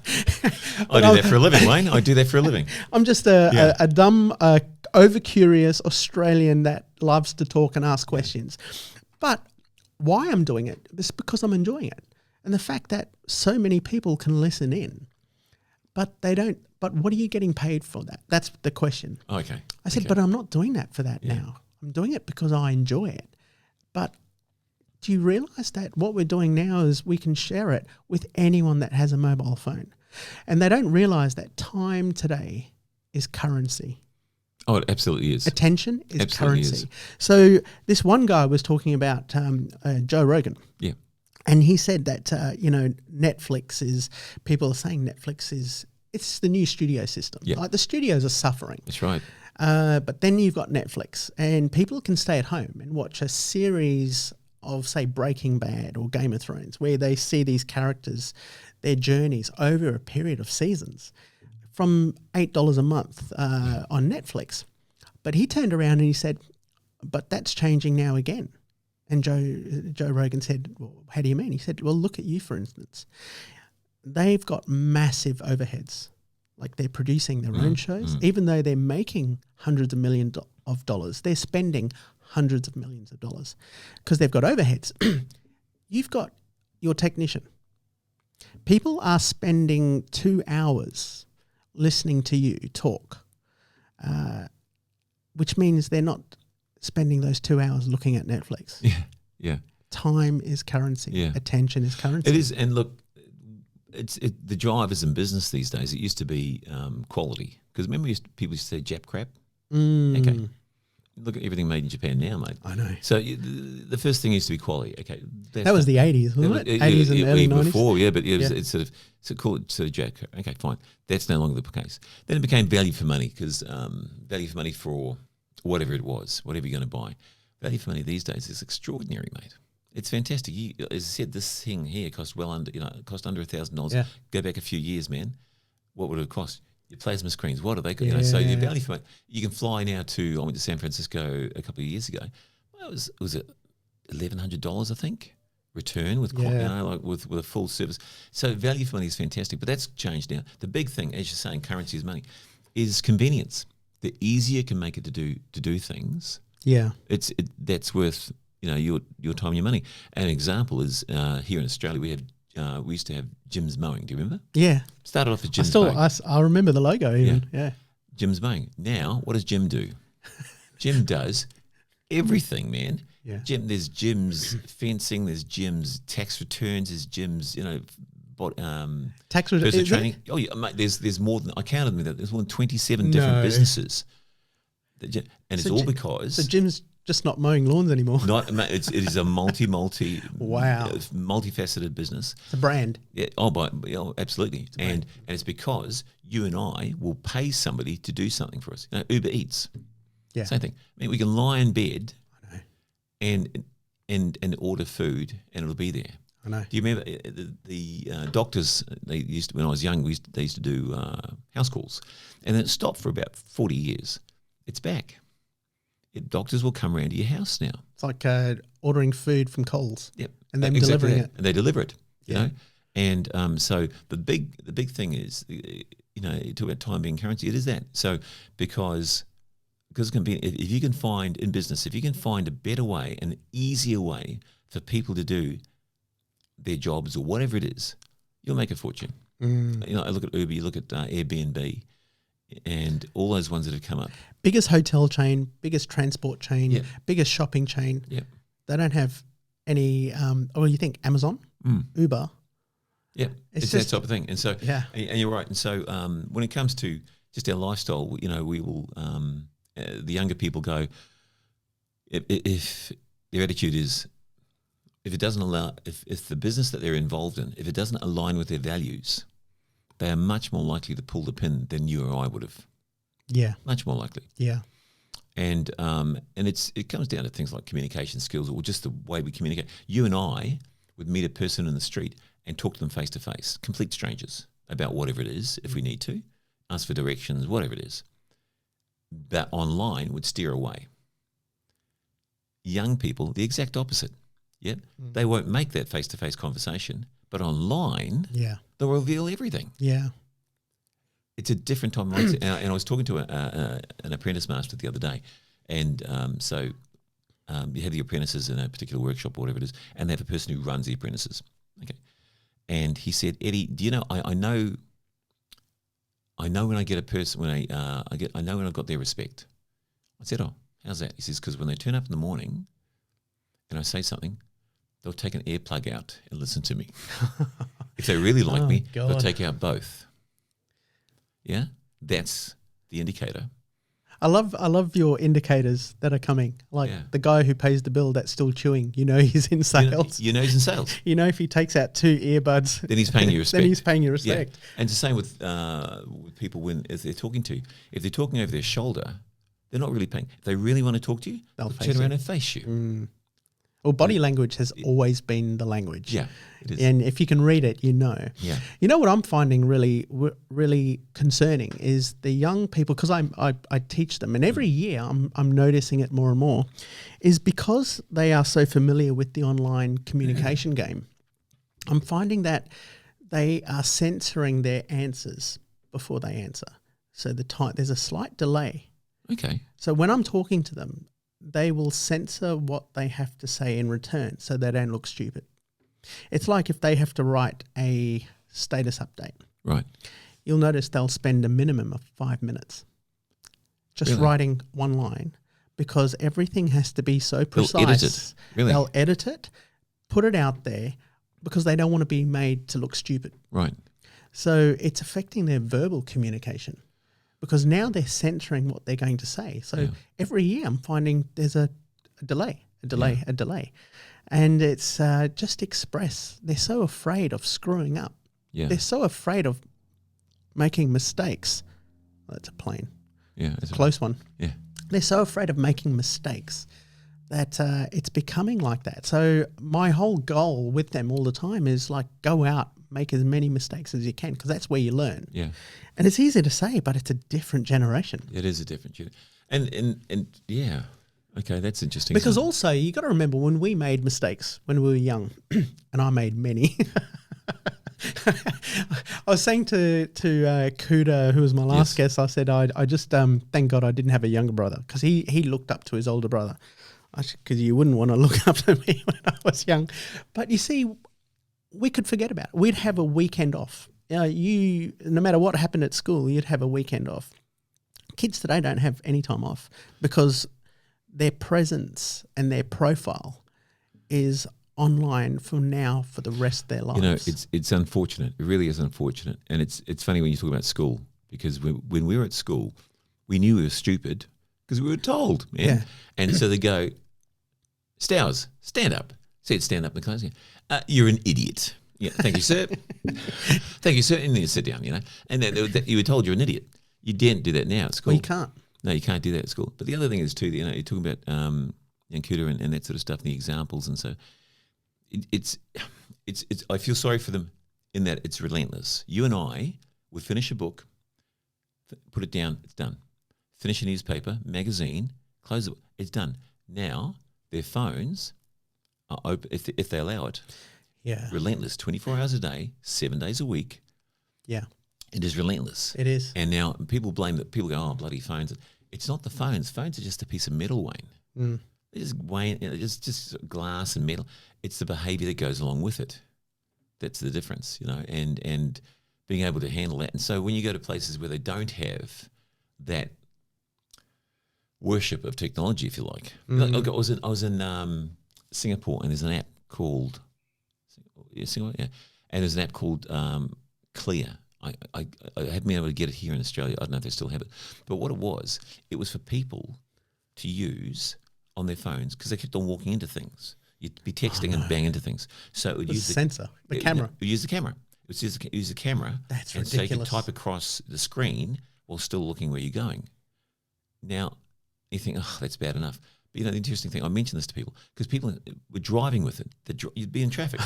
I do that for a living, Wayne. I do that for a living. I'm just a dumb, over-curious Australian that loves to talk and ask questions. But why I'm doing it is because I'm enjoying it. And the fact that so many people can listen in, but they don't. But what are you getting paid for that? That's the question. Okay. I said, but I'm not doing that for that now. I'm doing it because I enjoy it. But do you realise that what we're doing now is we can share it with anyone that has a mobile phone? And they don't realise that time today is currency. Oh, it absolutely is. Attention is absolutely currency. Is. So this one guy was talking about Joe Rogan. Yeah. And he said that, Netflix is, people are saying Netflix is, it's the new studio system. Yeah. Like the studios are suffering. That's right. But then you've got Netflix and people can stay at home and watch a series of, say, Breaking Bad or Game of Thrones, where they see these characters, their journeys over a period of seasons from $8 a month on Netflix. But he turned around and he said, but that's changing now again. And Joe Rogan said, well, how do you mean? He said, well, look at you, for instance. They've got massive overheads. Like they're producing their own shows. Even though they're making hundreds of millions of dollars, they're spending hundreds of millions of dollars because they've got overheads. You've got your technician. People are spending 2 hours listening to you talk, which means they're not spending those 2 hours looking at Netflix. Yeah, yeah. Time is currency. Yeah. Attention is currency. It is, and look, the drivers in business these days. It used to be quality, because remember people used to say Jap crap. Okay, look at everything made in Japan now, mate. I know. So the first thing used to be quality. Okay, that was the 80s, wasn't it? 80s and early 90s. Before, yeah, but it's sort of call it sort of Jap crap. Okay, fine. That's no longer the case. Then it became value for money, because value for money for whatever it was, whatever you're going to buy. Value for money these days is extraordinary, mate. It's fantastic. As I said, this thing here cost under $1,000. Yeah. Go back a few years, man. What would it cost? Your plasma screens. What are they? So your value for money. You can fly now to. I went to San Francisco a couple of years ago. Well, it was $1,100, I think. Return with with a full service. So value for money is fantastic, but that's changed now. The big thing, as you're saying, currency is money, is convenience. The easier you can make it to do things. Yeah, that's worth. Your time and your money. An example is here in Australia we used to have Jim's Mowing. Do you remember? Yeah. Started off as Jim's Mowing. I remember the logo even. Yeah. Jim's Mowing. Now, what does Jim do? Jim does everything, man. Yeah. There's Jim's fencing. There's Jim's tax returns. There's Jim's tax returns training. Oh yeah, mate. There's more than I counted them. There's more than 27 different businesses. And it's all because Jim's just not mowing lawns anymore. It is a multifaceted business. It's a brand. Yeah. Absolutely. And it's because you and I will pay somebody to do something for us. Uber Eats. Yeah. Same thing. I mean, we can lie in bed. I know. And order food, and it'll be there. I know. Do you remember the doctors? They used to, when I was young, they used to do house calls, and then it stopped for about 40 years. It's back. Doctors will come around to your house now. It's like ordering food from Coles. Yep. And then delivering it. And they deliver it, you know. And so the big thing is, you talk about time being currency. It is that. So because it can be, if you can find in business, if you can find a better way, an easier way for people to do their jobs or whatever it is, you'll make a fortune. I look at Uber, you look at Airbnb, and all those ones that have come up. Biggest hotel chain, biggest transport chain, biggest shopping chain. Yep. They don't have any, you think Amazon, Uber. Yeah, it's that type of thing. And so, and you're right. And so when it comes to just our lifestyle, we will, the younger people go, if their attitude is, if it doesn't allow, if the business that they're involved in, if it doesn't align with their values, they are much more likely to pull the pin than you or I would have. Yeah. Much more likely. Yeah. And it comes down to things like communication skills or just the way we communicate. You and I would meet a person in the street and talk to them face to face, complete strangers, about whatever it is, if we need to, ask for directions, whatever it is. That online would steer away. Young people, the exact opposite. Yeah, they won't make that face-to-face conversation, but online, they'll reveal everything. Yeah, it's a different time. And I was talking to an apprentice master the other day, and so you have the apprentices in a particular workshop or whatever it is, and they have a person who runs the apprentices. Okay, and he said, Eddie, do you know? I know when I get a person when I know when I've got their respect. I said, oh, how's that? He says, because when they turn up in the morning, and I say something, they'll take an earplug out and listen to me. If they really like me, they'll take out both. Yeah, that's the indicator. I love your indicators that are coming. Like the guy who pays the bill that's still chewing. You know he's in sales. You know he's in sales. You know if he takes out 2 earbuds, then he's paying you respect. Then he's paying you respect. Yeah. And it's the same with people if they're talking over their shoulder, they're not really paying. If they really want to talk to you, they'll turn around and face you. Well, body language has always been the language. Yeah, it is. And if you can read it, you know. Yeah. You know what I'm finding really concerning is the young people, because I teach them, and every year I'm noticing it more and more, is because they are so familiar with the online communication game. I'm finding that they are censoring their answers before they answer. So there's a slight delay. Okay. So when I'm talking to them, they will censor what they have to say in return so they don't look stupid. It's like if they have to write a status update. Right. You'll notice they'll spend a minimum of 5 minutes just writing one line because everything has to be so precise. They'll edit it. Really? They'll edit it, put it out there because they don't want to be made to look stupid. Right. So it's affecting their verbal communication. Because now they're censoring what they're going to say. So every year I'm finding there's a delay. And it's just express. They're so afraid of screwing up. Yeah. They're so afraid of making mistakes. Oh, that's a plane. Yeah. It's a close one. Yeah. They're so afraid of making mistakes that it's becoming like that. So my whole goal with them all the time is like go out, make as many mistakes as you can because that's where you learn. Yeah. And it's easy to say, but it's a different generation. It is a different generation. And yeah, okay, that's interesting. Because also you got to remember when we made mistakes when we were young, and I made many. I was saying to Kuda, who was my last guest, I said I just thank God I didn't have a younger brother because he looked up to his older brother. Because you wouldn't want to look up to me when I was young. But you see, we could forget about it. We'd have a weekend off. No matter what happened at school, you'd have a weekend off. Kids today don't have any time off because their presence and their profile is online for the rest of their lives. You know, it's unfortunate. It really is unfortunate. And it's funny when you talk about school because when we were at school, we knew we were stupid because we were told. Man. Yeah. And so they go, Stowers, stand up. Said stand up in the class. You're an idiot. Yeah, thank you, sir. Thank you, sir. And then you sit down, you know. And you were told you're an idiot. You daren't do that now at school. Well, you can't. No, you can't do that at school. But the other thing is too, you know, you're talking about Yankuda and that sort of stuff, and the examples, and so it's. I feel sorry for them in that it's relentless. You and I would finish a book, put it down, it's done. Finish a newspaper, magazine, close it, it's done. Now their phones are open if they allow it. Yeah. Relentless, 24 hours a day, 7 days a week. Yeah. It is relentless. It is. And now people blame that. People go, oh, bloody phones. It's not the phones. Phones are just a piece of metal, Wayne. They're just Wayne. It's just glass and metal. It's the behaviour that goes along with it. That's the difference, you know, and being able to handle that. And so when you go to places where they don't have that worship of technology, if you like. Like I was in Singapore, and there's an app called Singapore, yeah, and there's an app called Clear. I haven't been able to get it here in Australia. I don't know if they still have it, but what it was for people to use on their phones because they kept on walking into things. You'd be texting and bang into things. So it would use the sensor, the camera. It would use the camera. It would use the camera. That's and ridiculous. So you could type across the screen while still looking where you're going. Now, you think, oh, that's bad enough. But, the interesting thing, I mention this to people because people were driving with it. You'd be in traffic.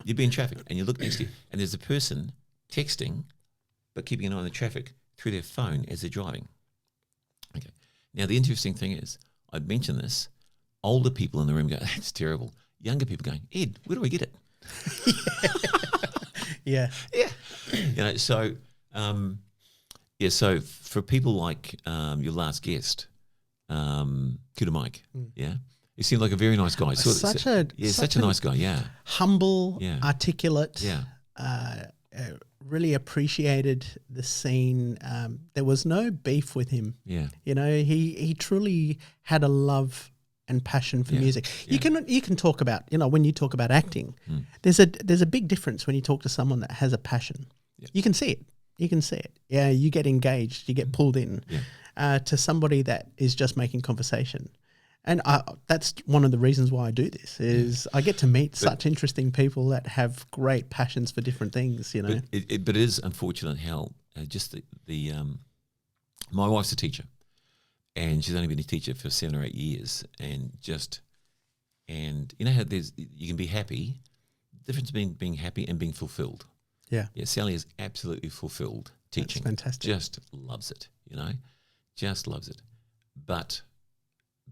You'd be in traffic and you look next to you and there's a person texting but keeping an eye on the traffic through their phone as they're driving. Okay. Now, the interesting thing is, I'd mention this, older people in the room go, that's terrible. Younger people going, Ed, where do I get it? Yeah. Yeah. So for people like your last guest, Kuta Mike, he seemed like a very nice guy. Such a nice guy, yeah. Humble, articulate, yeah. Really appreciated the scene. There was no beef with him. Yeah. He truly had a love and passion for music. Yeah. You can talk about, when you talk about acting, there's a big difference when you talk to someone that has a passion. Yeah. You can see it. Yeah, you get engaged, you get pulled in to somebody that is just making conversation. And that's one of the reasons why I do this is I get to meet such interesting people that have great passions for different things, But it is unfortunate how just the my wife's a teacher and she's only been a teacher for 7 or 8 years and you know how you can be happy. The difference between being happy and being fulfilled. Yeah. Yeah, Sally is absolutely fulfilled teaching. That's fantastic. Just loves it, just loves it. But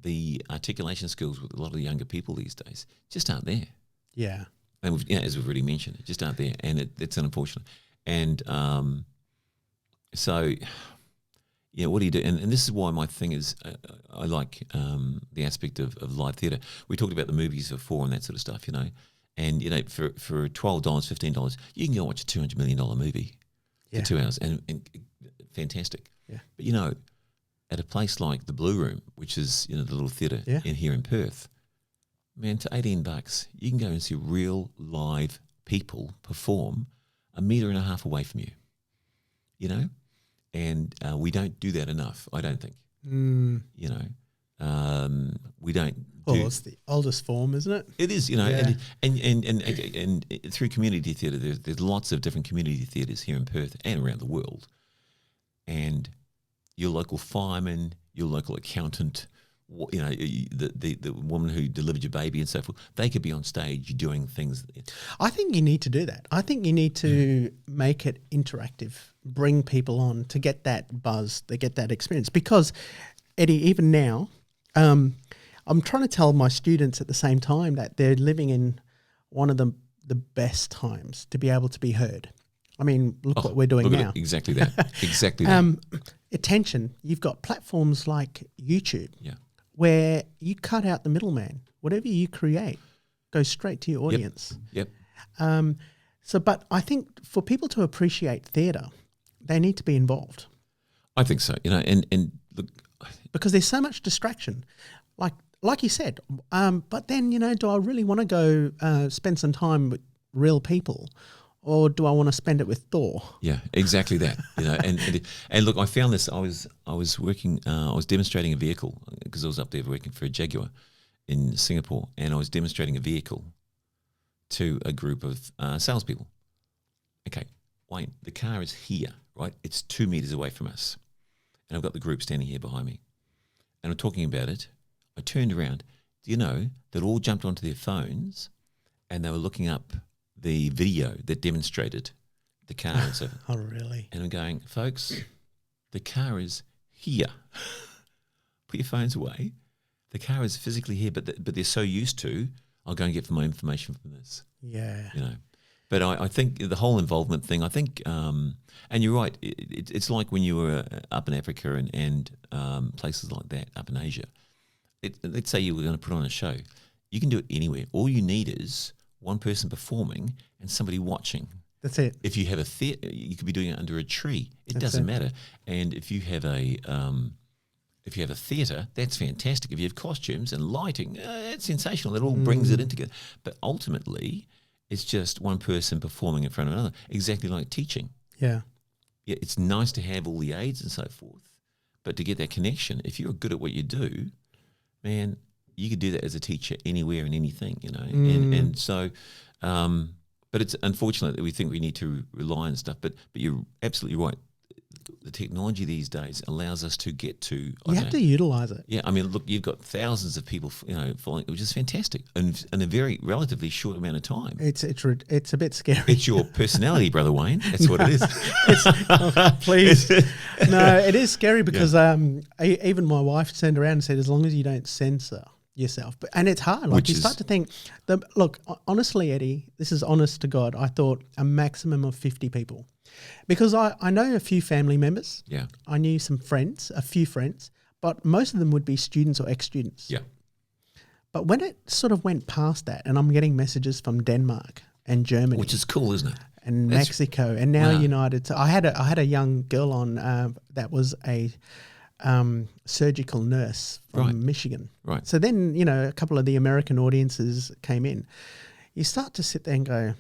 the articulation skills with a lot of the younger people these days just aren't there. Yeah. And as we've already mentioned, just aren't there. And it's unfortunate. And so, what do you do? And this is why my thing is I like the aspect of live theatre. We talked about the movies before and that sort of stuff, And, for $12, $15, you can go watch a $200 million movie for 2 hours and fantastic. Yeah. But, at a place like the Blue Room, which is, the little theatre here in Perth, man, to $18, you can go and see real live people perform 1.5 meters away from you, And we don't do that enough, I don't think. We don't. It's the oldest form, isn't it? It is, and through community theatre, there's lots of different community theatres here in Perth and around the world. And your local fireman, your local accountant, the woman who delivered your baby and so forth, they could be on stage doing things. I think you need to do that. I think you need to make it interactive, bring people on to get that buzz, to get that experience. Because, Eddie, even now, I'm trying to tell my students at the same time that they're living in one of the best times to be able to be heard. I mean, look what we're doing now. Exactly that. Exactly that. Attention, you've got platforms like YouTube where you cut out the middleman. Whatever you create goes straight to your audience. Yep. But I think for people to appreciate theatre, they need to be involved. I think so, and look. Because there's so much distraction. Like you said, but then, do I really want to go spend some time with real people? Or do I want to spend it with Thor? Yeah, exactly that. And look, I found this. I was working. I was demonstrating a vehicle because I was up there working for a Jaguar in Singapore, and I was demonstrating a vehicle to a group of salespeople. Okay, Wayne, the car is here, right? It's 2 meters away from us, and I've got the group standing here behind me, and I'm talking about it. I turned around. Do you know that all jumped onto their phones, and they were looking up the video that demonstrated the car and so Oh, really? And I'm going, folks, the car is here. Put your phones away. The car is physically here, but they're so used to, I'll go and get my information from this. Yeah. But I think the whole involvement thing, I think, and you're right, it's like when you were up in Africa and places like that, up in Asia. Let's say you were going to put on a show. You can do it anywhere. All you need is one person performing and somebody watching. That's it. If you have a theatre, you could be doing it under a tree. It doesn't matter. And if you have a theatre, that's fantastic. If you have costumes and lighting, it's sensational. It all brings it in together. But ultimately, it's just one person performing in front of another, exactly like teaching. Yeah. Yeah, it's nice to have all the aids and so forth, but to get that connection, if you're good at what you do, man, you could do that as a teacher anywhere and anything, and so, but it's unfortunate that we think we need to rely on stuff, but you're absolutely right. the technology these days allows us to get to. You have to utilize it. Yeah, I mean, look, you've got thousands of people, following, which is fantastic, and in a very relatively short amount of time. It's a bit scary. It's your personality, Brother Wayne. That's what it is. Please, no, it is scary because even my wife turned around and said, as long as you don't censor yourself, and it's hard. Like, you start to think. Look, honestly, Eddie, this is honest to God. I thought a maximum of 50 people. Because I know a few family members. Yeah. I knew some friends, a few friends, but most of them would be students or ex-students. Yeah. But when it sort of went past that, and I'm getting messages from Denmark and Germany. Which is cool, isn't it? And Mexico, and now United. So I had a young girl on that was a surgical nurse from Michigan. Right. So then, a couple of the American audiences came in. You start to sit there and go,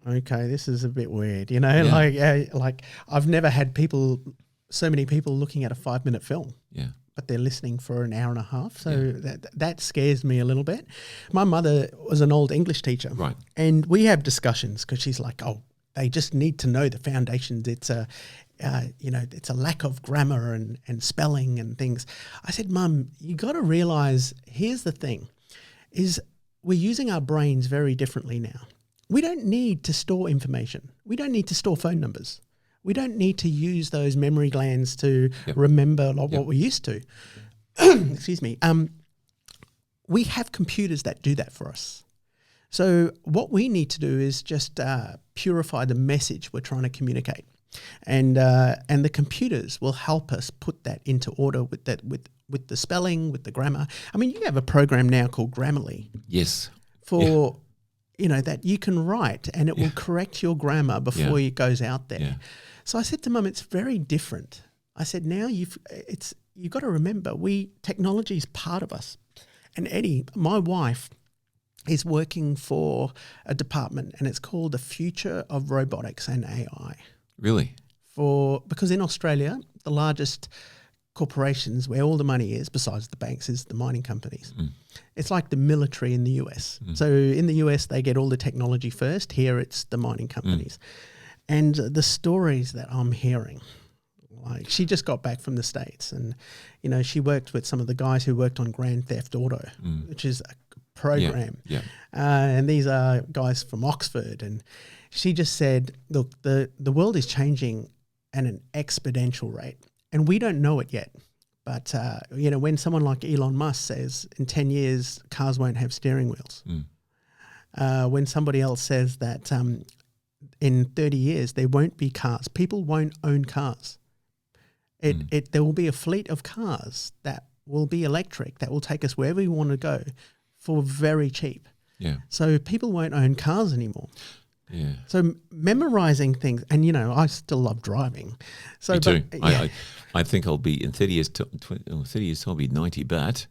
okay, this is a bit weird, like I've never had so many people looking at a 5-minute film, but they're listening for an hour and a half. So that scares me a little bit. My mother was an old English teacher, right? And we have discussions because she's like, oh, they just need to know the foundations. It's it's a lack of grammar and spelling and things. I said, Mum, you got to realize, here's the thing, is we're using our brains very differently now. We don't need to store information. We don't need to store phone numbers. We don't need to use those memory glands to remember what we used to. Excuse me. We have computers that do that for us. So what we need to do is just purify the message we're trying to communicate, and the computers will help us put that into order with the spelling, with the grammar. I mean, you have a program now called Grammarly. Yes. For that you can write, and it will correct your grammar before it goes out there. Yeah. So I said to Mum, it's very different. I said, now you've got to remember, technology is part of us. And Eddie, my wife, is working for a department, and it's called the Future of Robotics and AI. Really? Because in Australia, the largest corporations where all the money is, besides the banks, is the mining companies. It's like the military in the US. So in the US, they get all the technology first. Here, it's the mining companies. And the stories that I'm hearing, like, she just got back from the States, and she worked with some of the guys who worked on Grand Theft Auto, which is a program. And these are guys from Oxford, and she just said, look, the world is changing at an exponential rate. And we don't know it yet. But, when someone like Elon Musk says in 10 years, cars won't have steering wheels. When somebody else says that in 30 years, there won't be cars. People won't own cars. There will be a fleet of cars that will be electric, that will take us wherever we want to go for very cheap. Yeah. So people won't own cars anymore. Yeah. So memorizing things, and I still love driving. So me too. I think I'll be in 30 years. 30 years, I'll be 90. But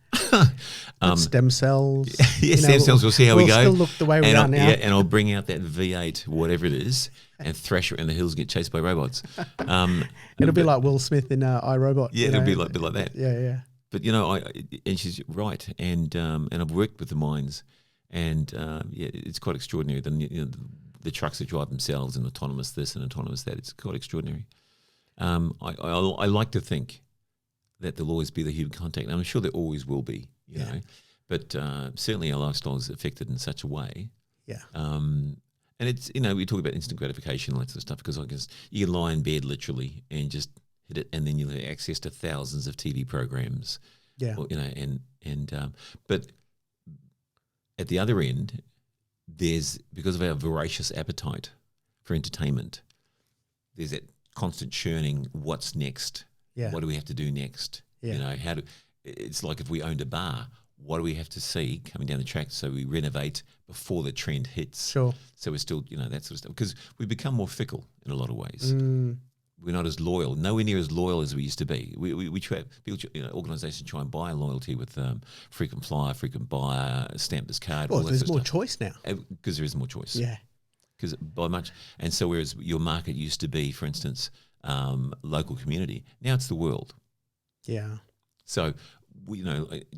stem cells. Stem cells. We'll see how we go. Still look the way we are now. Yeah, and I'll bring out that V8, whatever it is, and thrash around the hills and get chased by robots. It'll be like Will Smith in iRobot. Yeah, it'll be like that. Yeah. But and she's right, and I've worked with the mines, and it's quite extraordinary. The trucks that drive themselves and autonomous this and autonomous that. It's quite extraordinary. I like to think that there'll always be the human contact. And I'm sure there always will be, you know. But certainly our lifestyle is affected in such a way. Yeah. And it's, we talk about instant gratification and that sort of stuff, because I guess you can lie in bed literally and just hit it, and then you'll have access to thousands of TV programs. Yeah. Or, but at the other end, there's, because of our voracious appetite for entertainment, there's that constant churning. What's next? Yeah. What do we have to do next? Yeah. It's like if we owned a bar, what do we have to see coming down the track so we renovate before the trend hits? Sure. So we're still, that sort of stuff, because we become more fickle in a lot of ways. We're not as loyal, nowhere near as loyal as we used to be. We try, people, organisations try and buy loyalty with frequent flyer, frequent buyer, stamp this card. Well, there's more choice now. Because there is more choice. Yeah. Because by much, and so whereas your market used to be, for instance, local community, now it's the world. Yeah. So,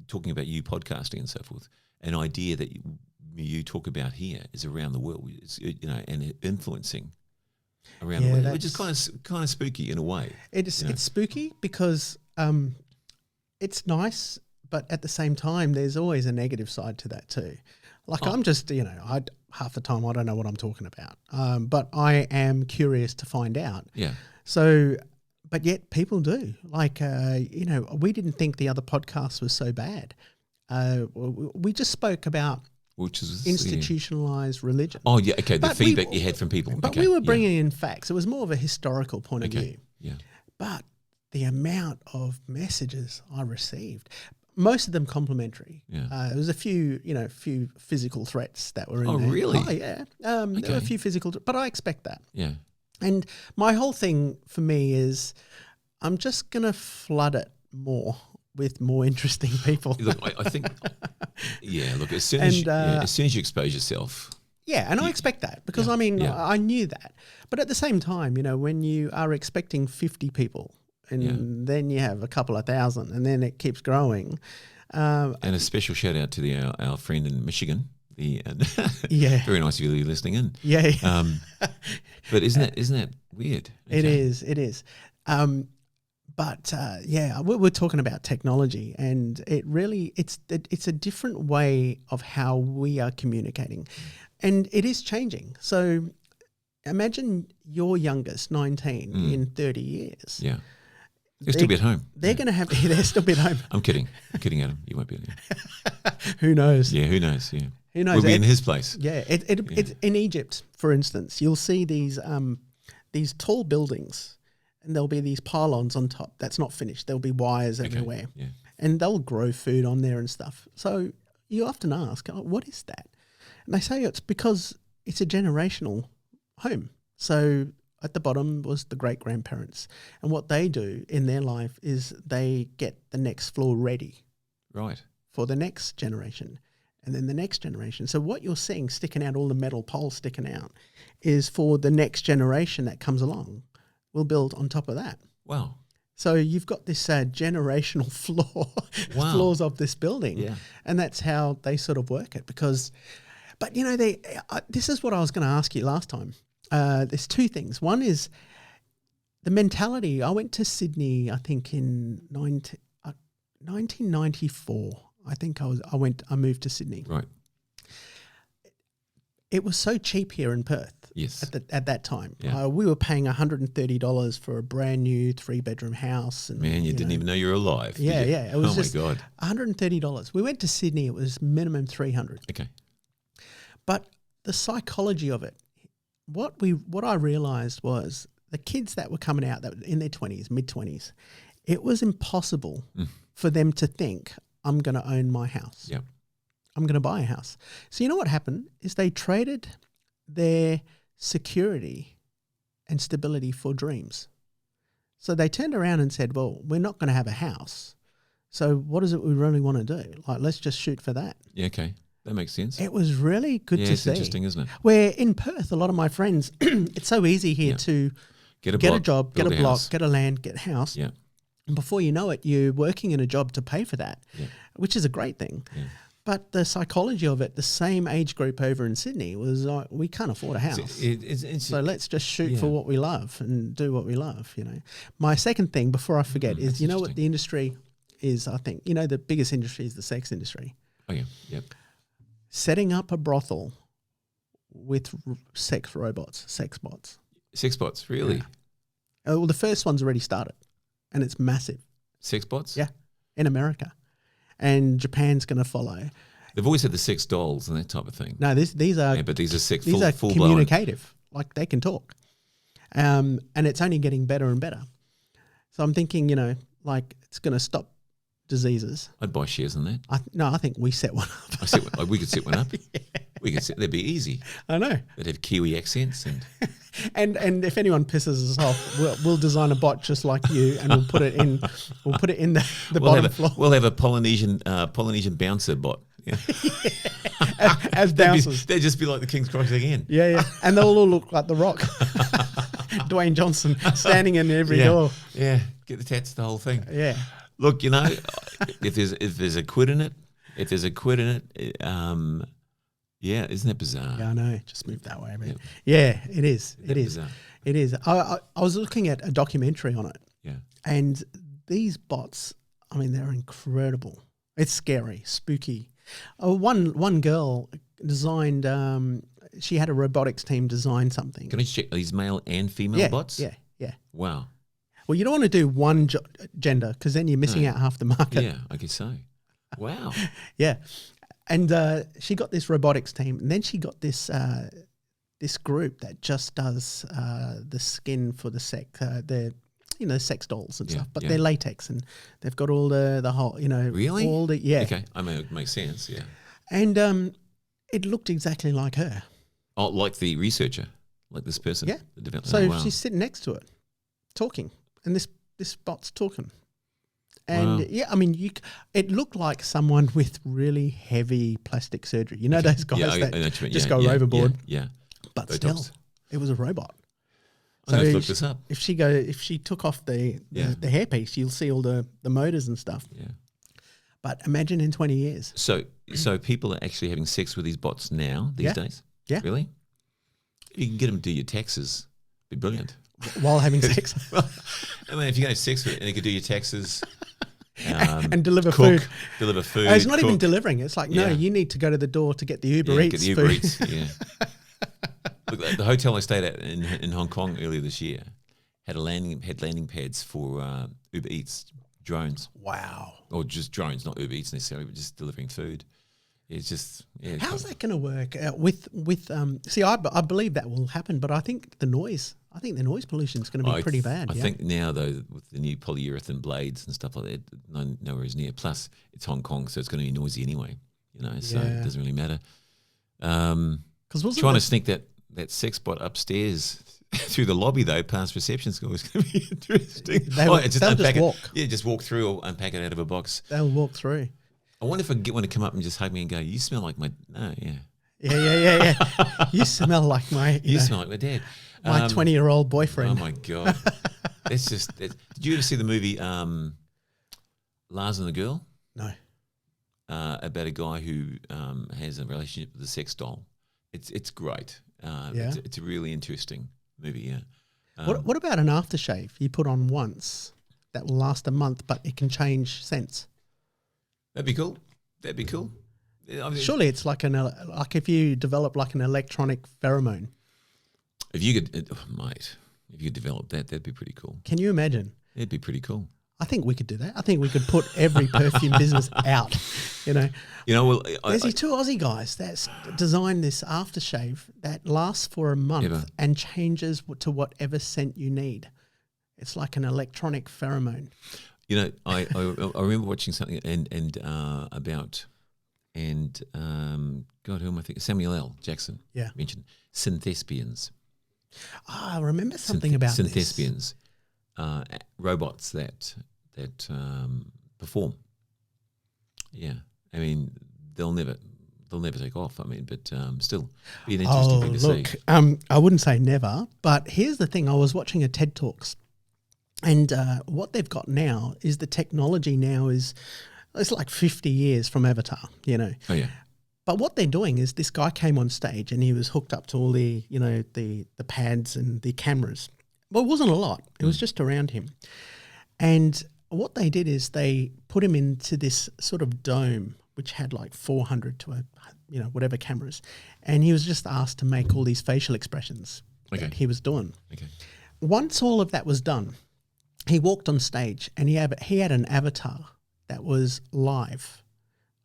talking about you podcasting and so forth, an idea that you talk about here is around the world, and influencing around the world, which is kind of spooky in a way. It's spooky because it's nice, but at the same time, there's always a negative side to that too. Like I'm just, half the time I don't know what I'm talking about, but I am curious to find out. Yeah. So, but yet people do. Like, we didn't think the other podcast was so bad. We just spoke about institutionalized religion. Oh, yeah, okay, the feedback you had from people. But we were bringing in facts. It was more of a historical point of view. Yeah. But the amount of messages I received, most of them complimentary. Yeah. There was a few physical threats that were in there. Oh, really? Oh, yeah. There were a few physical, but I expect that. Yeah. And my whole thing for me is I'm just going to flood it more with more interesting people. Look, I think, look, as soon as you expose yourself. Yeah, and I expect that because, I knew that. But at the same time, when you are expecting 50 people and then you have a couple of thousand and then it keeps growing. And a special shout out to our friend in Michigan. Very nice of you listening in. Yeah. But isn't that weird? Okay. It is. We're talking about technology, and it's a different way of how we are communicating, and it is changing. So imagine your youngest, 19, in 30 years. Yeah. They'll still be at home. They're going to have. They'll still be at home. I'm kidding, Adam. You won't be there. Who knows? Yeah, who knows? Yeah, who knows? We'll be in his place. Yeah, it's in Egypt, for instance. You'll see these tall buildings, and there'll be these pylons on top. That's not finished. There'll be wires everywhere, and they'll grow food on there and stuff. So you often ask, what is that? And they say it's because it's a generational home. So at the bottom was the great-grandparents. And what they do in their life is they get the next floor ready. Right. For the next generation and then the next generation. So what you're seeing sticking out, all the metal poles sticking out, is for the next generation that comes along. We'll build on top of that. Wow. So you've got this generational floors of this building. Yeah. And that's how they sort of work it because... But, this is what I was going to ask you last time. There's two things. One is the mentality. I went to Sydney, I think in 1994. I think I moved to Sydney. Right. It was so cheap here in Perth. Yes. At that time. Yeah. We were paying $130 for a brand new 3-bedroom house. And, man, you didn't even know you were alive. Yeah. It was my God. $130. We went to Sydney. It was minimum $300. Okay. But the psychology of it, what I realised was the kids that were coming out that were in their 20s, mid-20s, it was impossible for them to think, I'm going to own my house. Yeah. I'm going to buy a house. So you know what happened is they traded their security and stability for dreams. So they turned around and said, well, we're not going to have a house. So what is it we really want to do? Like, let's just shoot for that. Yeah, okay. That makes sense. It was really good to see. It's interesting, isn't it? Where in Perth, a lot of my friends, it's so easy here to get a job, get a block, get a land, get a house. Yeah. And before you know it, you're working in a job to pay for that, which is a great thing. Yeah. But the psychology of it, the same age group over in Sydney was like, we can't afford a house. So let's just shoot for what we love and do what we love, My second thing, before I forget, is what the industry is, I think. The biggest industry is the sex industry. Oh, yeah. Yep. Setting up a brothel with sex robots, sex bots. Sex bots, really? Yeah. Well, the first one's already started, and it's massive. Sex bots? Yeah, in America. And Japan's going to follow. They've always had the sex dolls and that type of thing. No, these are... Yeah, but these are sex, these are full communicative. Like, they can talk. And it's only getting better and better. So I'm thinking, it's going to stop diseases. I'd buy shares in that. I think we set one up. We could set one up. Yeah. We could set. That'd be easy. I know. They'd have Kiwi accents and. and if anyone pisses us off, we'll design a bot just like you, and we'll put it in. We'll put it in the bottom floor. We'll have a Polynesian bouncer bot. Yeah. As bouncers. They'd just be like the King's Cross again. Yeah. And they'll all look like The Rock. Dwayne Johnson standing in every door. Yeah. Get the tats, the whole thing. Yeah. Look, if there's a quid in it, Yeah, isn't that bizarre? Yeah, I know. Just move that way, man. Yeah, it is. It is. Bizarre? It is. I was looking at a documentary on it. Yeah. And these bots, they're incredible. It's scary, spooky. One girl designed, she had a robotics team design something. Can I check these male and female bots? Yeah. Wow. Well, you don't want to do one gender because then you're missing out half the market. Yeah, I guess so. Wow. Yeah. And she got this robotics team, and then she got this this group that just does the skin for the sex dolls and stuff, but they're latex and they've got all the whole, Really? all the Okay, it makes sense. Yeah. And it looked exactly like her. Oh, like the researcher, like this person. Yeah. The developer. So wow. she's sitting next to it, talking, and this bot's talking. And it looked like someone with really heavy plastic surgery. You know those guys that just go overboard. Yeah. But still, it was a robot. So I look this up. If she took off the hairpiece, you'll see all the motors and stuff. Yeah. But imagine in 20 years. So people are actually having sex with these bots now these days. Yeah. Really? You can get them to do your taxes. Be brilliant. While having sex. If you have sex with it and you can do your taxes. And deliver cook, food. Deliver food. It's not even delivering. It's like, no, you need to go to the door to get the Uber Eats. Get the Uber Eats, yeah. Look, the hotel I stayed at in Hong Kong earlier this year had landing pads for Uber Eats drones. Wow. Or just drones, not Uber Eats necessarily, but just delivering food. It's just How's that going to work with see, I believe that will happen, but I think the noise pollution is going to be pretty bad. I think now though, with the new polyurethane blades and stuff like that, nowhere is near. Plus, it's Hong Kong, so it's going to be noisy anyway. So it doesn't really matter. Because trying to sneak that sex bot upstairs through the lobby though, past reception school, is going to be interesting. They'll just walk. Yeah, just walk through or unpack it out of a box. They'll walk through. I wonder if I can get one to come up and just hug me and go, "You smell like my Yeah. You smell like my. You smell like my dad. My 20-year-old boyfriend. Oh my god, that's just. Did you ever see the movie Lars and the Girl? No. About a guy who has a relationship with a sex doll. It's great. It's a really interesting movie. Yeah. What about an aftershave you put on once that will last a month, but it can change scents? That'd be cool. Surely it's like if you develop like an electronic pheromone. If you could, mate, if you could develop that, that'd be pretty cool. Can you imagine? It'd be pretty cool. I think we could do that. I think we could put every perfume business out. Well, there's these two Aussie guys that designed this aftershave that lasts for a month and changes to whatever scent you need. It's like an electronic pheromone. I remember watching something about God, who am I thinking? Samuel L. Jackson. Yeah, mentioned synthespians. I remember something about synthespians, robots that perform. Yeah, they'll never take off. But still, be an interesting thing to see. I wouldn't say never, but here's the thing: I was watching a TED Talks. And what they've got now is the technology now it's like 50 years from Avatar, Oh, yeah. But what they're doing is this guy came on stage and he was hooked up to all the, the pads and the cameras. Well, it wasn't a lot. It was just around him. And what they did is they put him into this sort of dome, which had like 400 to whatever cameras. And he was just asked to make all these facial expressions that he was doing. Okay. Once all of that was done, he walked on stage and he had an avatar that was live,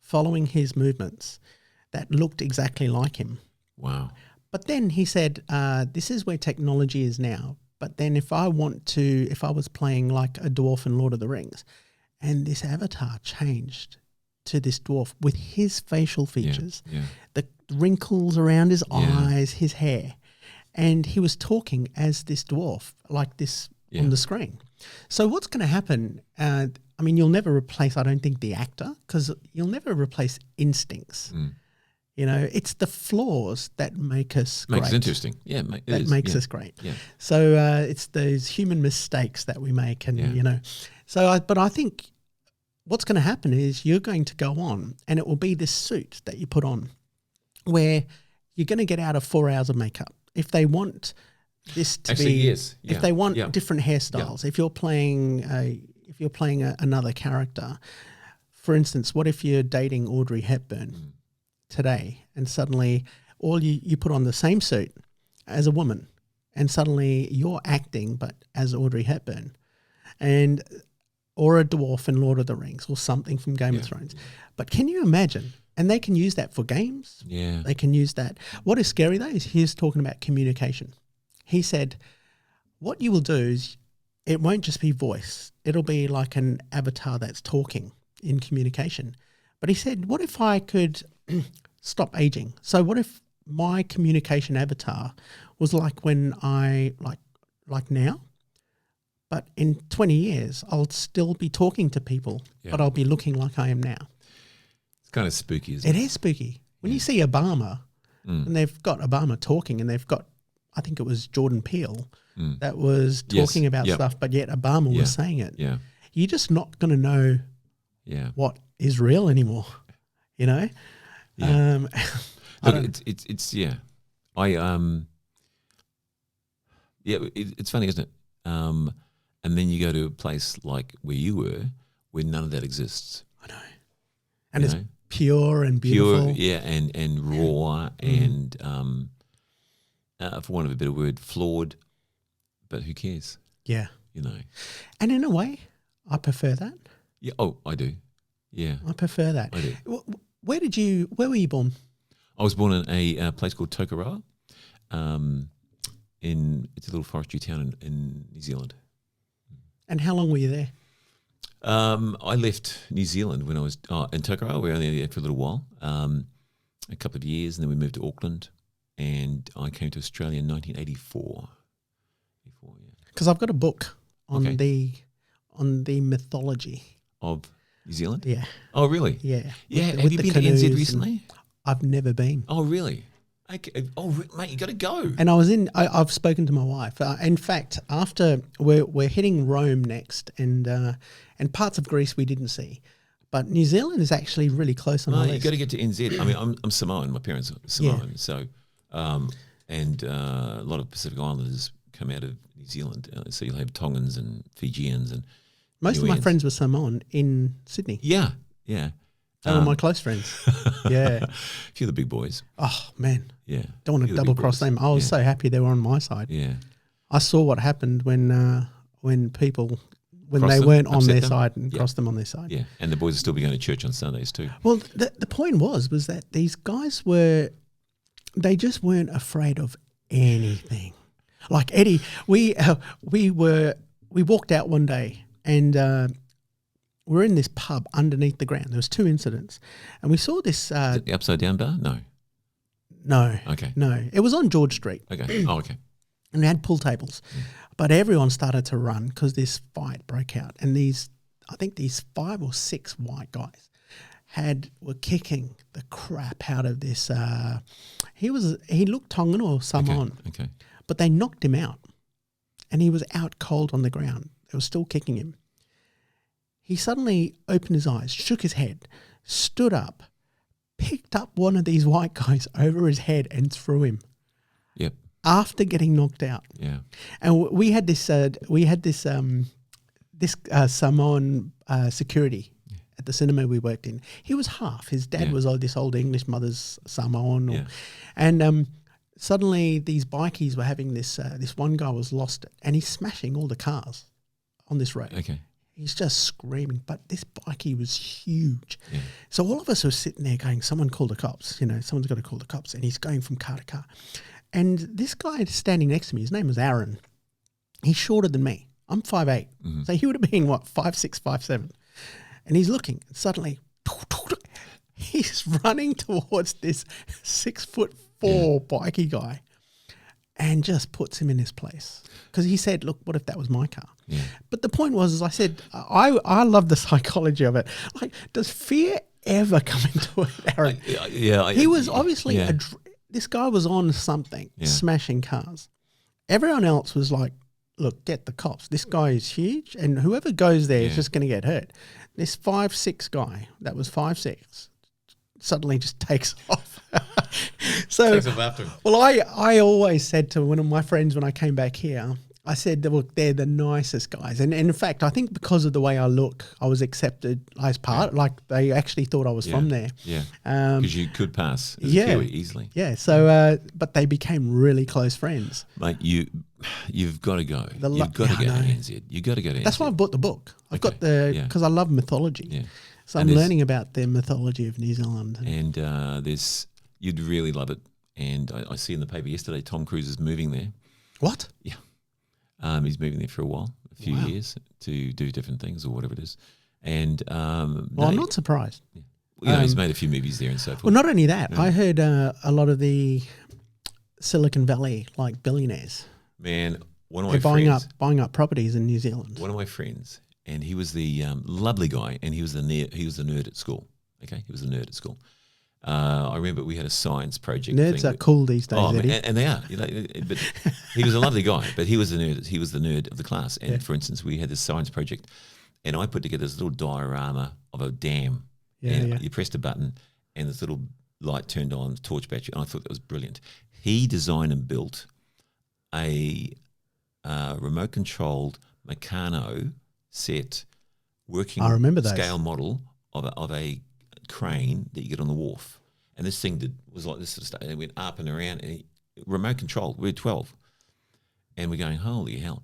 following his movements, that looked exactly like him. Wow. But then he said, this is where technology is now. But then if I was playing like a dwarf in Lord of the Rings, and this avatar changed to this dwarf with his facial features, the wrinkles around his eyes, his hair, and he was talking as this dwarf, like this on the screen. So what's going to happen, you'll never replace, I don't think, the actor, because you'll never replace instincts. It's the flaws that make us great. Makes it interesting. Yeah, that makes us great. Yeah. So it's those human mistakes that we make, and but I think what's going to happen is you're going to go on, and it will be this suit that you put on, where you're going to get out of 4 hours of makeup. If they want this to Actually, be, yes. Yeah. if they want Yeah. different hairstyles, if you're playing another character, for instance, what if you're dating Audrey Hepburn today, and suddenly all you put on the same suit as a woman, and suddenly you're acting but as Audrey Hepburn, or a dwarf in Lord of the Rings, or something from Game of Thrones. But can you imagine? And they can use that for games. Yeah. They can use that. What is scary though is he's talking about communication. He said, what you will do is it won't just be voice. It'll be like an avatar that's talking in communication. But he said, what if I could stop aging? So what if my communication avatar was like when like now, but in 20 years, I'll still be talking to people, but I'll be looking like I am now. It's kind of spooky, isn't it? It is spooky. When you see Obama, and they've got Obama talking, and they've got, I think it was Jordan Peele that was talking about stuff, but yet Obama was saying it. Yeah. You're just not going to know what is real anymore, you know? Yeah. Look, it's it's funny, isn't it? And then you go to a place like where you were, where none of that exists. I know. And it's pure and beautiful. Pure, and raw and, for want of a better word, flawed. But who cares? Yeah. You know. And in a way, I prefer that. Yeah. Oh, I do. Yeah. I prefer that. I do. Where were you born? I was born in a place called Tokoroa. It's a little forestry town in New Zealand. And how long were you there? I left New Zealand when I was in Tokoroa. We were only there for a little while, a couple of years, and then we moved to Auckland. And I came to Australia in 1984. Because I've got a book on the mythology of New Zealand. Yeah. Oh, really? Yeah. Yeah. Have you been to NZ recently? I've never been. Oh, really? Okay. Oh, mate, you got to go. And I've spoken to my wife. In fact, after we're hitting Rome next, and parts of Greece we didn't see, but New Zealand is actually really close on the list. You got to get to NZ. I mean, I'm Samoan. My parents are Samoan, so and a lot of Pacific Islanders come out of New Zealand. So you'll have Tongans and Fijians and most of my friends were Samoan in Sydney. Yeah, yeah. They were my close friends. Yeah. A few of the big boys. Oh, man. Yeah. Don't want to double cross them. I was so happy they were on my side. Yeah. I saw what happened when people, when they weren't on their side and crossed them on their side. Yeah. And the boys will still be going to church on Sundays too. Well, the point was that these guys they just weren't afraid of anything. Like Eddie, we walked out one day and we're in this pub underneath the ground. There was 2 incidents, and we saw this. Is it the Upside Down Bar? No. No. Okay. No, it was on George Street. Okay. Oh, okay. And we had pool tables, but everyone started to run because this fight broke out, and I think these 5 or 6 white guys were kicking the crap out of this. He looked Tongan or Samoan. Okay. But they knocked him out, and he was out cold on the ground. They were still kicking him. He suddenly opened his eyes, shook his head, stood up, picked up one of these white guys over his head and threw him. Yep. After getting knocked out. Yeah. And we had this Samoan security at the cinema we worked in. He was half. His dad was this old English, mother's Samoan. And suddenly these bikies were having this one guy was lost it, and he's smashing all the cars on this road. Okay. He's just screaming, but this bikie was huge. Yeah. So all of us were sitting there going, someone call the cops, someone's got to call the cops. And he's going from car to car. And this guy standing next to me, his name was Aaron. He's shorter than me. I'm 5'8". Mm-hmm. So he would have been, 5'6", 5'7". And he's looking, and suddenly he's running towards this 6'4" bikie guy and just puts him in his place. Because he said, look, what if that was my car? Yeah. But the point was, as I said, I love the psychology of it. Like, does fear ever come into it, Aaron? He was obviously, this guy was on something, smashing cars. Everyone else was like, look, get the cops. This guy is huge, and whoever goes there is just going to get hurt. This 5'6" guy that was 5'6" suddenly just takes off. So, Takes off after him. well, I always said to one of my friends when I came back here, I said, look, they're the nicest guys. And in fact, I think because of the way I look, I was accepted as part. Like they actually thought I was from there. Yeah, because you could pass as a Kiwi easily. Yeah, so, but they became really close friends. Mate, you've got to go. You've got to go to NZ. You've got to go to NZ. That's why I bought the book. I've got because I love mythology. Yeah. So I'm learning about the mythology of New Zealand. And you'd really love it. And I see in the paper yesterday, Tom Cruise is moving there. What? Yeah. He's moving there for a few years to do different things or whatever it is. And I'm not surprised. Yeah. You know, he's made a few movies there and so forth. Well, not only that, I heard a lot of the Silicon Valley billionaires. Man, one of my friends buying up properties in New Zealand. One of my friends, and he was the lovely guy, and he was the nerd at school. Okay, he was the nerd at school. I remember we had a science project. Nerds are cool these days, Eddie. And they are. You know, but he was a lovely guy, but he was the nerd. He was the nerd of the class. And for instance, we had this science project, and I put together this little diorama of a dam. You pressed a button, and this little light turned on, torch battery, and I thought that was brilliant. He designed and built a remote-controlled Meccano set working scale model of a crane that you get on the wharf, and this thing was like this sort of stuff, and it went up and around, and remote controlled. We're 12, and we're going, holy hell.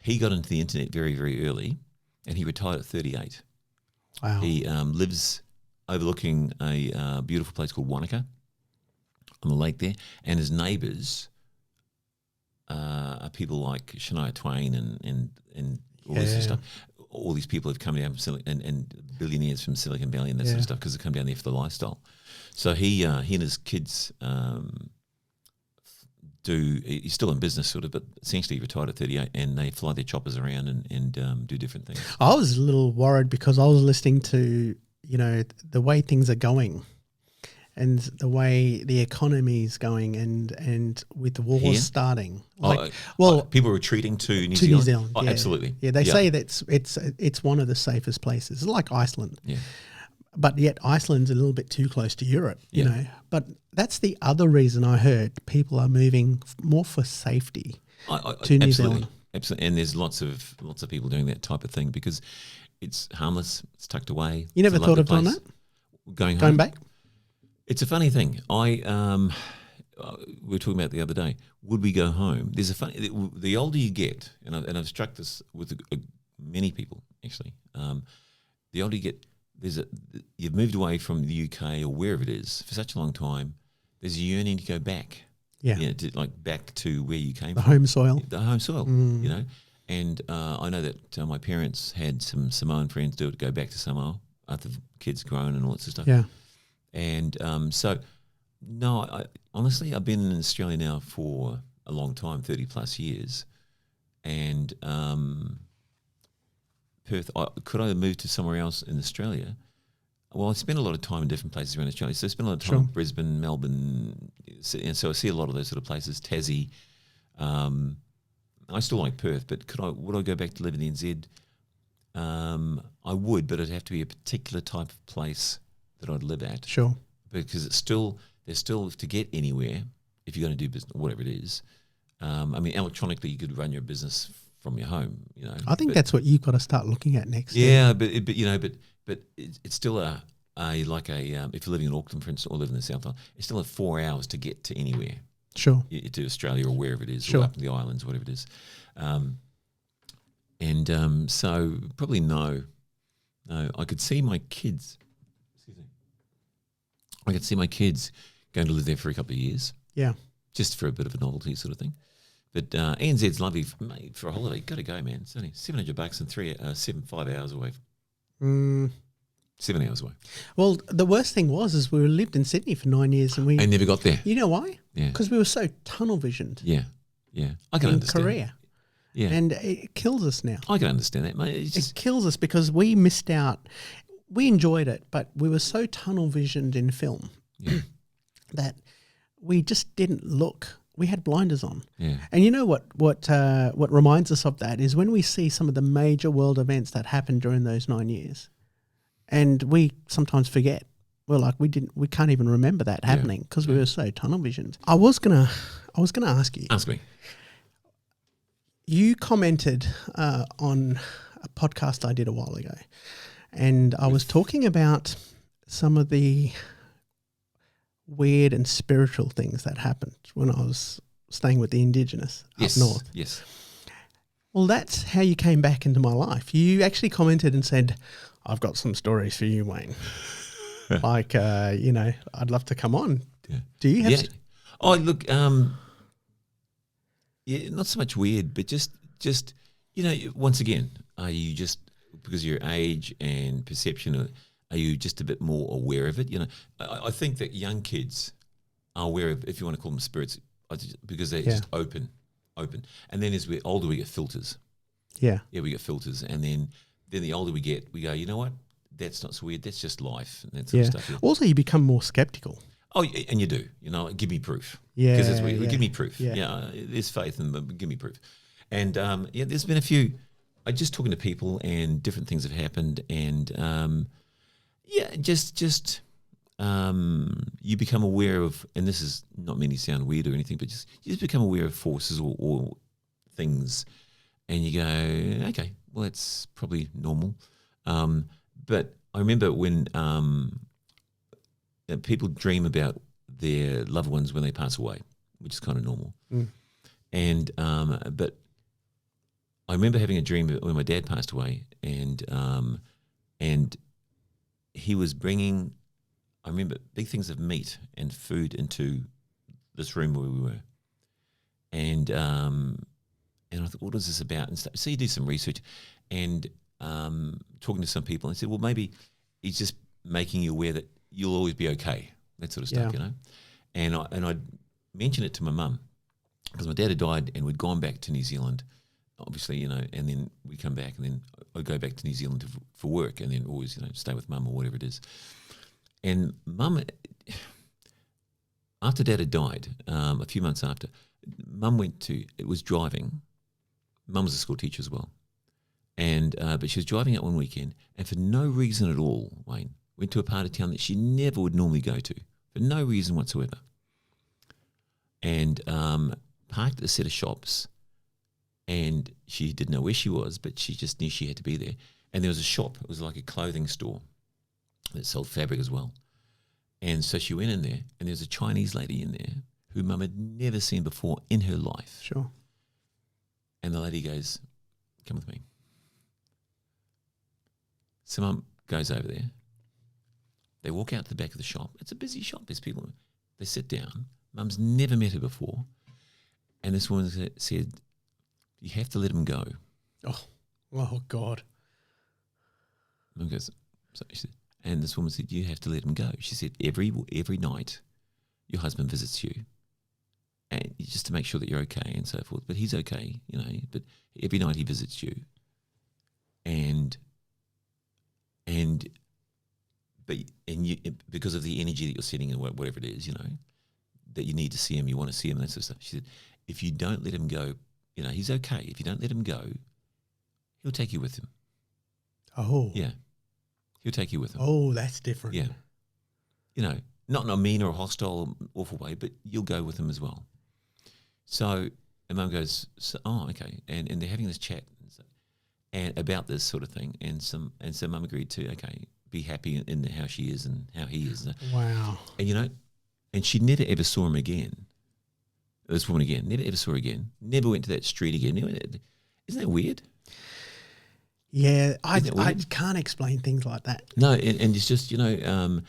He got into the internet very, very early, and he retired at 38. Wow. He lives overlooking a beautiful place called Wanaka on the lake there, and his neighbours are people like Shania Twain and all this sort of stuff. All these people have come down from and billionaires from Silicon Valley and that sort of stuff because they come down there for the lifestyle. So he and his kids he's still in business sort of, but essentially he retired at 38, and they fly their choppers around and do different things. I was a little worried because I was listening to, the way things are going and the way the economy is going and with the wars starting. People retreating to New Zealand? Oh, absolutely. Yeah, they say that it's one of the safest places. It's like Iceland. Yeah. But yet Iceland's a little bit too close to Europe, you know. But that's the other reason I heard people are moving more for safety to New Zealand. Absolutely. And there's lots of people doing that type of thing because it's harmless, it's tucked away. You never thought of doing that? Going back? It's a funny thing. We were talking about the other day. Would we go home? There's the older you get, and I've struck this with many people actually. The older you get, you've moved away from the UK or wherever it is for such a long time. There's a yearning to go back. Yeah, back to where you came from. Home soil. The home soil. And I know that my parents had some Samoan friends go back to Samoa after the kids grown and all that sort of stuff. Yeah. And honestly, I've been in Australia now for a long time, 30 plus years. And Perth, could I move to somewhere else in Australia? Well, I spent a lot of time in different places around Australia. So I spent a lot of time in Brisbane, Melbourne. And so I see a lot of those sort of places, Tassie. I still like Perth, but would I go back to live in the NZ? I would, but it'd have to be a particular type of place that I'd live at. Sure. Because there's still to get anywhere, if you're going to do business, whatever it is. Electronically, you could run your business from your home, I think that's what you've got to start looking at next. Yeah, but it's still if you're living in Auckland, for instance, or living in the South Island, it's still 4 hours to get to anywhere. Sure. To Australia or wherever it is, sure. or up in the islands, whatever it is. So probably no. I could see my kids. I could see my kids going to live there for a couple of years. Yeah. Just for a bit of a novelty sort of thing. But ANZ's lovely for a holiday. Got to go, man. It's only $700 and 5 hours away. 7 hours away. Well, the worst thing was we lived in Sydney for 9 years and I never got there. You know why? Yeah. Because we were so tunnel visioned. Yeah. I can understand. In Korea. Yeah. And it kills us now. I can understand that, mate. It kills us because we missed out. We enjoyed it, but we were so tunnel visioned in film that we just didn't look. We had blinders on. Yeah. And you know what reminds us of that is when we see some of the major world events that happened during those 9 years, and we sometimes forget. we're like, we can't even remember that happening because we were so tunnel visioned. I was gonna ask you. Ask me. You commented on a podcast I did a while ago, and I was talking about some of the weird and spiritual things that happened when I was staying with the Indigenous up north. Yes. Well, that's how you came back into my life. You actually commented and said, I've got some stories for you, Wayne. Like, I'd love to come on. Yeah. Do you have... Oh, look, not so much weird, but just once again, are you just, because of your age and perception, are you just a bit more aware of it? I think that young kids are aware of, if you want to call them spirits, because they're just open. And then as we're older, we get filters. Yeah. Yeah, we get filters. And then the older we get, we go, you know what? That's not so weird. That's just life and that sort of stuff. Yeah. Also, you become more skeptical. Oh, and you do. Give me proof. Yeah. Because give me proof. Yeah. There's faith in them, but give me proof. And, there's been a few, just talking to people and different things have happened. And, you become aware of, and this is not meaning to sound weird or anything, but you just become aware of forces or things, and you go, okay, well, that's probably normal. But I remember when people dream about their loved ones when they pass away, which is kind of normal. Mm. And but I remember having a dream when my dad passed away, and he was bringing, I remember, big things of meat and food into this room where we were. And I thought, what is this about? And so you do some research and talking to some people, and I said, well, maybe he's just making you aware that you'll always be okay, that sort of stuff, And I mentioned it to my mum, because my dad had died and we'd gone back to New Zealand, obviously, and then we come back, and then I'd go back to New Zealand for work, and then always, stay with mum or whatever it is. And mum, after dad had died, a few months after, mum was driving. Mum was a school teacher as well. And but she was driving out one weekend, and for no reason at all, Wayne, went to a part of town that she never would normally go to, for no reason whatsoever. And parked at a set of shops, and she didn't know where she was, but she just knew she had to be there. And there was a shop. It was like a clothing store that sold fabric as well. And so she went in there, and there was a Chinese lady in there who mum had never seen before in her life. Sure. And the lady goes, come with me. So mum goes over there. They walk out to the back of the shop. It's a busy shop. There's people. They sit down. Mum's never met her before. And this woman said, you have to let him go. Oh God. Mum goes, so she said, and this woman said, you have to let him go. She said, every night your husband visits you, and just to make sure that you're okay and so forth. But he's okay, but every night he visits you. But you, because of the energy that you're sending and whatever it is, that you need to see him, you want to see him, that sort of stuff. She said, if you don't let him go, he's okay. If you don't let him go, he'll take you with him. Oh. Yeah. He'll take you with him. Oh, that's different. Yeah. Not in a mean or hostile, awful way, but you'll go with him as well. So, and mum goes, okay. And they're having this chat and about this sort of thing. And so mum agreed to, okay, be happy in how she is and how he is. Wow. And, and she never ever saw him again. This woman again, never ever saw her again. Never went to that street again. Isn't that weird? Yeah, I can't explain things like that. No, and it's just, and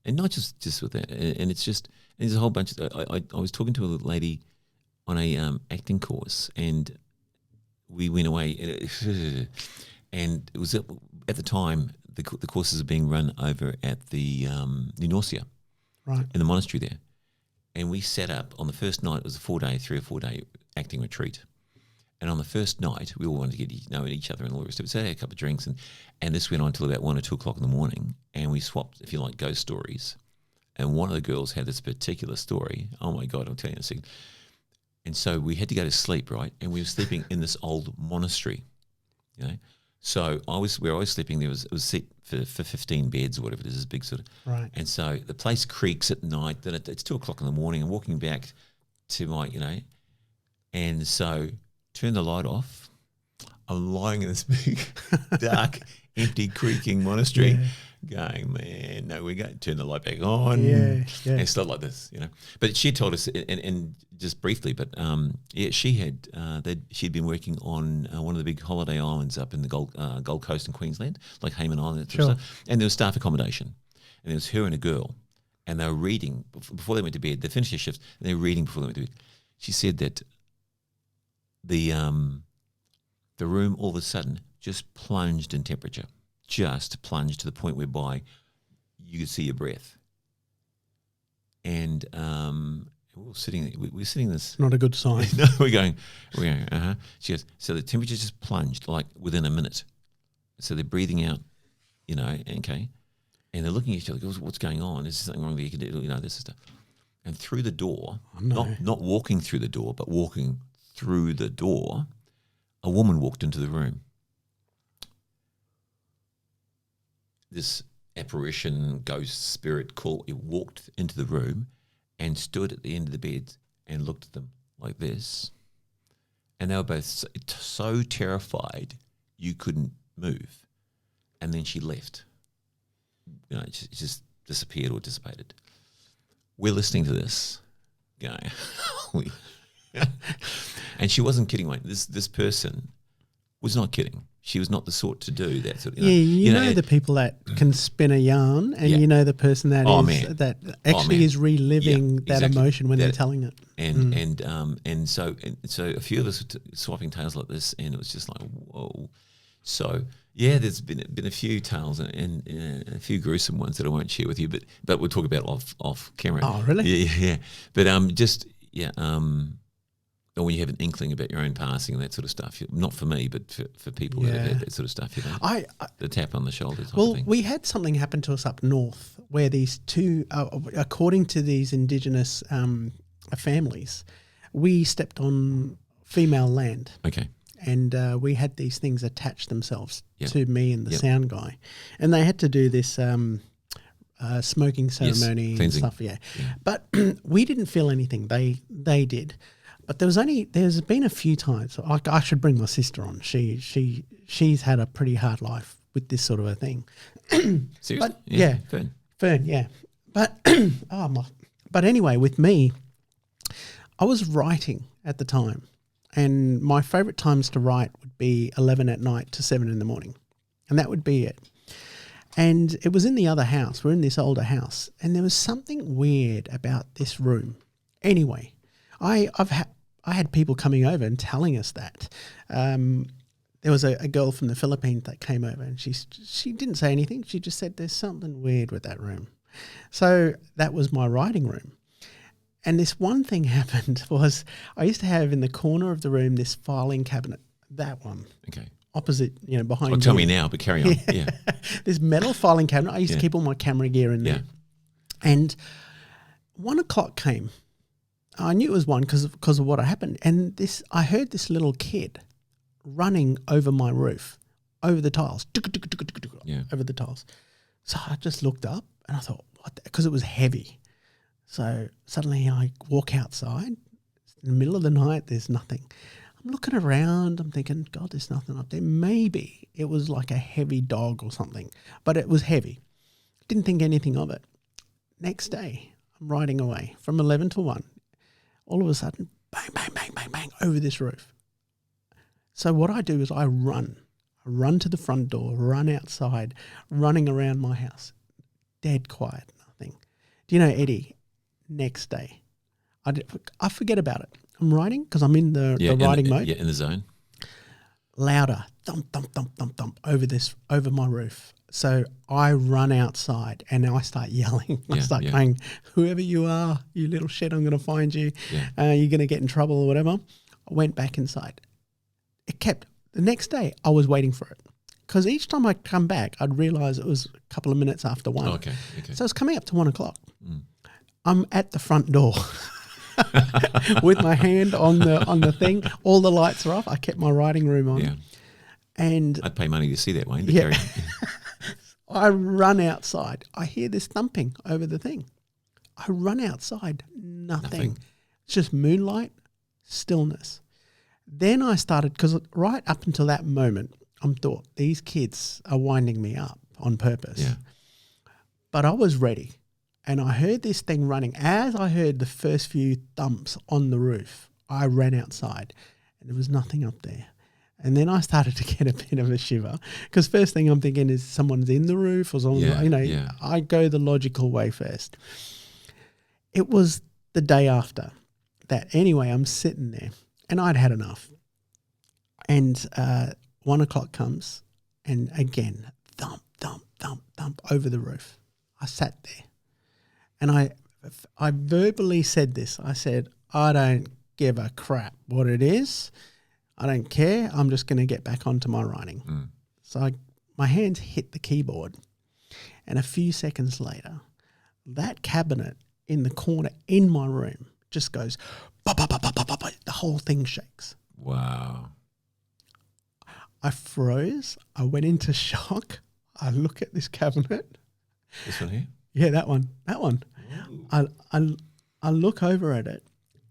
not just with that. And it's just, there's a whole bunch of, I was talking to a lady on a acting course, and we went away, and it was at the time, the courses are being run over at the New Norcia, right, in the monastery there. And we set up, on the first night, it was a 3 or 4 day acting retreat. And on the first night, we all wanted to get to know each other and all the rest of it. So I had a couple of drinks, and this went on until about 1 or 2 o'clock in the morning. And we swapped, if you like, ghost stories. And one of the girls had this particular story. Oh my God, I'll tell you in a second. And so we had to go to sleep, right? And we were sleeping in this old monastery, So where I was sleeping, it was set for 15 beds or whatever it is, this big sort of. Right. And so the place creaks at night. Then it's 2:00 in the morning. I'm walking back to my, and so turn the light off. I'm lying in this big, dark, empty, creaking monastery, going, man, no, we got turn the light back on. Yeah. And it's not like this, But she told us, and just briefly, but she she'd been working on one of the big holiday islands up in the Gold Coast in Queensland, like Hayman Island, that sort of stuff. And there was staff accommodation, and there was her and a girl, and they were reading before they went to bed. They finished their shifts, and they were reading before they went to bed. She said that the room all of a sudden just plunged in temperature, just plunged to the point whereby you could see your breath. And we're sitting this. Not a good sign. No, we're going, uh-huh. She goes, so the temperature just plunged like within a minute. So they're breathing out, okay. And they're looking at each other, goes, what's going on? Is there something wrong that you can do? This is stuff. And through the door, not walking through the door, but walking through the door, a woman walked into the room. This apparition, ghost, spirit, it walked into the room and stood at the end of the bed and looked at them like this. And they were both so terrified you couldn't move. And then she left. It just disappeared or dissipated. We're listening to this, going, holy. And she wasn't kidding, mate. This person was not kidding. She was not the sort to do that sort of. You know the people that can spin a yarn, and you know the person that is reliving that emotion when they're telling it. And so a few of us were swapping tales like this, and it was just like, whoa. So there's been a few tales and a few gruesome ones that I won't share with you, but we'll talk about off camera. Oh, really? Yeah. But when you have an inkling about your own passing and that sort of stuff, not for me, but for people that have had that sort of stuff, the tap on the shoulder type of thing. We had something happen to us up north where these two, according to these Indigenous families, we stepped on female land. Okay. And we had these things attach themselves to me and the sound guy. And they had to do this smoking ceremony and stuff, But we didn't feel anything. They did. But there's been a few times. I should bring my sister on. She's had a pretty hard life with this sort of a thing. Seriously? But, Fern, yeah. But but anyway, with me, I was writing at the time, and my favourite times to write would be 11 at night to 7 in the morning, and that would be it. And it was in the other house. We're in this older house, and there was something weird about this room. Anyway, I had people coming over and telling us that. There was a girl from the Philippines that came over, and she didn't say anything. She just said, there's something weird with that room. So that was my writing room. And this one thing happened was I used to have in the corner of the room this filing cabinet, that one. Okay. Opposite, behind you. Tell me now, but carry on. Yeah. This metal filing cabinet. I used to keep all my camera gear in there. And 1 o'clock came. I knew it was one because of what happened. And I heard this little kid running over my roof, over the tiles, over the tiles. So I just looked up and I thought, what? Because it was heavy. So suddenly I walk outside. It's in the middle of the night. There's nothing. I'm looking around. I'm thinking, God, there's nothing up there. Maybe it was like a heavy dog or something, but it was heavy. Didn't think anything of it. Next day, I'm riding away from 11 to 1. All of a sudden, bang, bang, bang, bang, bang, over this roof. So what I do is I run to the front door, run outside, running around my house. Dead quiet, nothing. Do you know, Eddie, next day, I forget about it. I'm writing because I'm in the writing mode. Yeah, in the zone. Louder, thump, thump, thump, thump, thump, over my roof. So I run outside and I start yelling. I start going, whoever you are, you little shit, I'm going to find you. Yeah. You're going to get in trouble or whatever. I went back inside. The next day, I was waiting for it. Because each time I come back, I'd realise it was a couple of minutes after 1. Okay. So it's coming up to 1 o'clock. I'm at the front door with my hand on the thing. All the lights are off. I kept my writing room on. Yeah. And I'd pay money to see that, Wayne. But carry on. I run outside. I hear this thumping over the thing. I run outside. Nothing. It's just moonlight, stillness. Then I started, because right up until that moment, I'm thought, these kids are winding me up on purpose. Yeah. But I was ready. And I heard this thing running. As I heard the first few thumps on the roof, I ran outside and there was nothing up there. And then I started to get a bit of a shiver, because first thing I'm thinking is someone's in the roof or someone, I go the logical way first. It was the day after that. Anyway, I'm sitting there and I'd had enough. And 1 o'clock comes and again, thump, thump, thump, thump over the roof. I sat there and I verbally said this. I said, I don't give a crap what it is. I don't care. I'm just going to get back onto my writing. So my hands hit the keyboard, and a few seconds later, that cabinet in the corner in my room just goes, bah, bah, bah, bah, bah, bah, bah. The whole thing shakes. Wow. I froze. I went into shock. I look at this cabinet. This one here? Yeah, that one. That one. I look over at it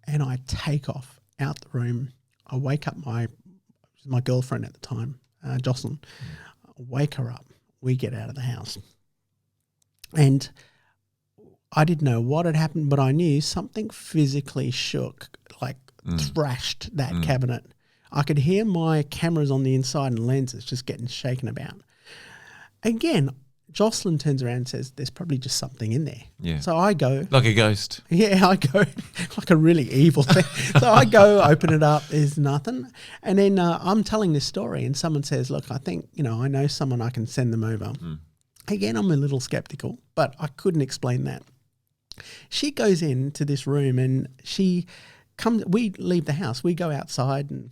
and I take off out the room. I wake up my girlfriend at the time, Jocelyn. I wake her up. We get out of the house. And I didn't know what had happened, but I knew something physically shook, like thrashed that cabinet. I could hear my cameras on the inside and lenses just getting shaken about. Again, Jocelyn turns around and says, there's probably just something in there. Yeah. So I go. Like a ghost. Yeah, I go like a really evil thing. So I go, open it up, there's nothing. And then I'm telling this story and someone says, look, I think, I know someone, I can send them over. Again, I'm a little skeptical, but I couldn't explain that. She goes into this room and she comes, we leave the house, we go outside and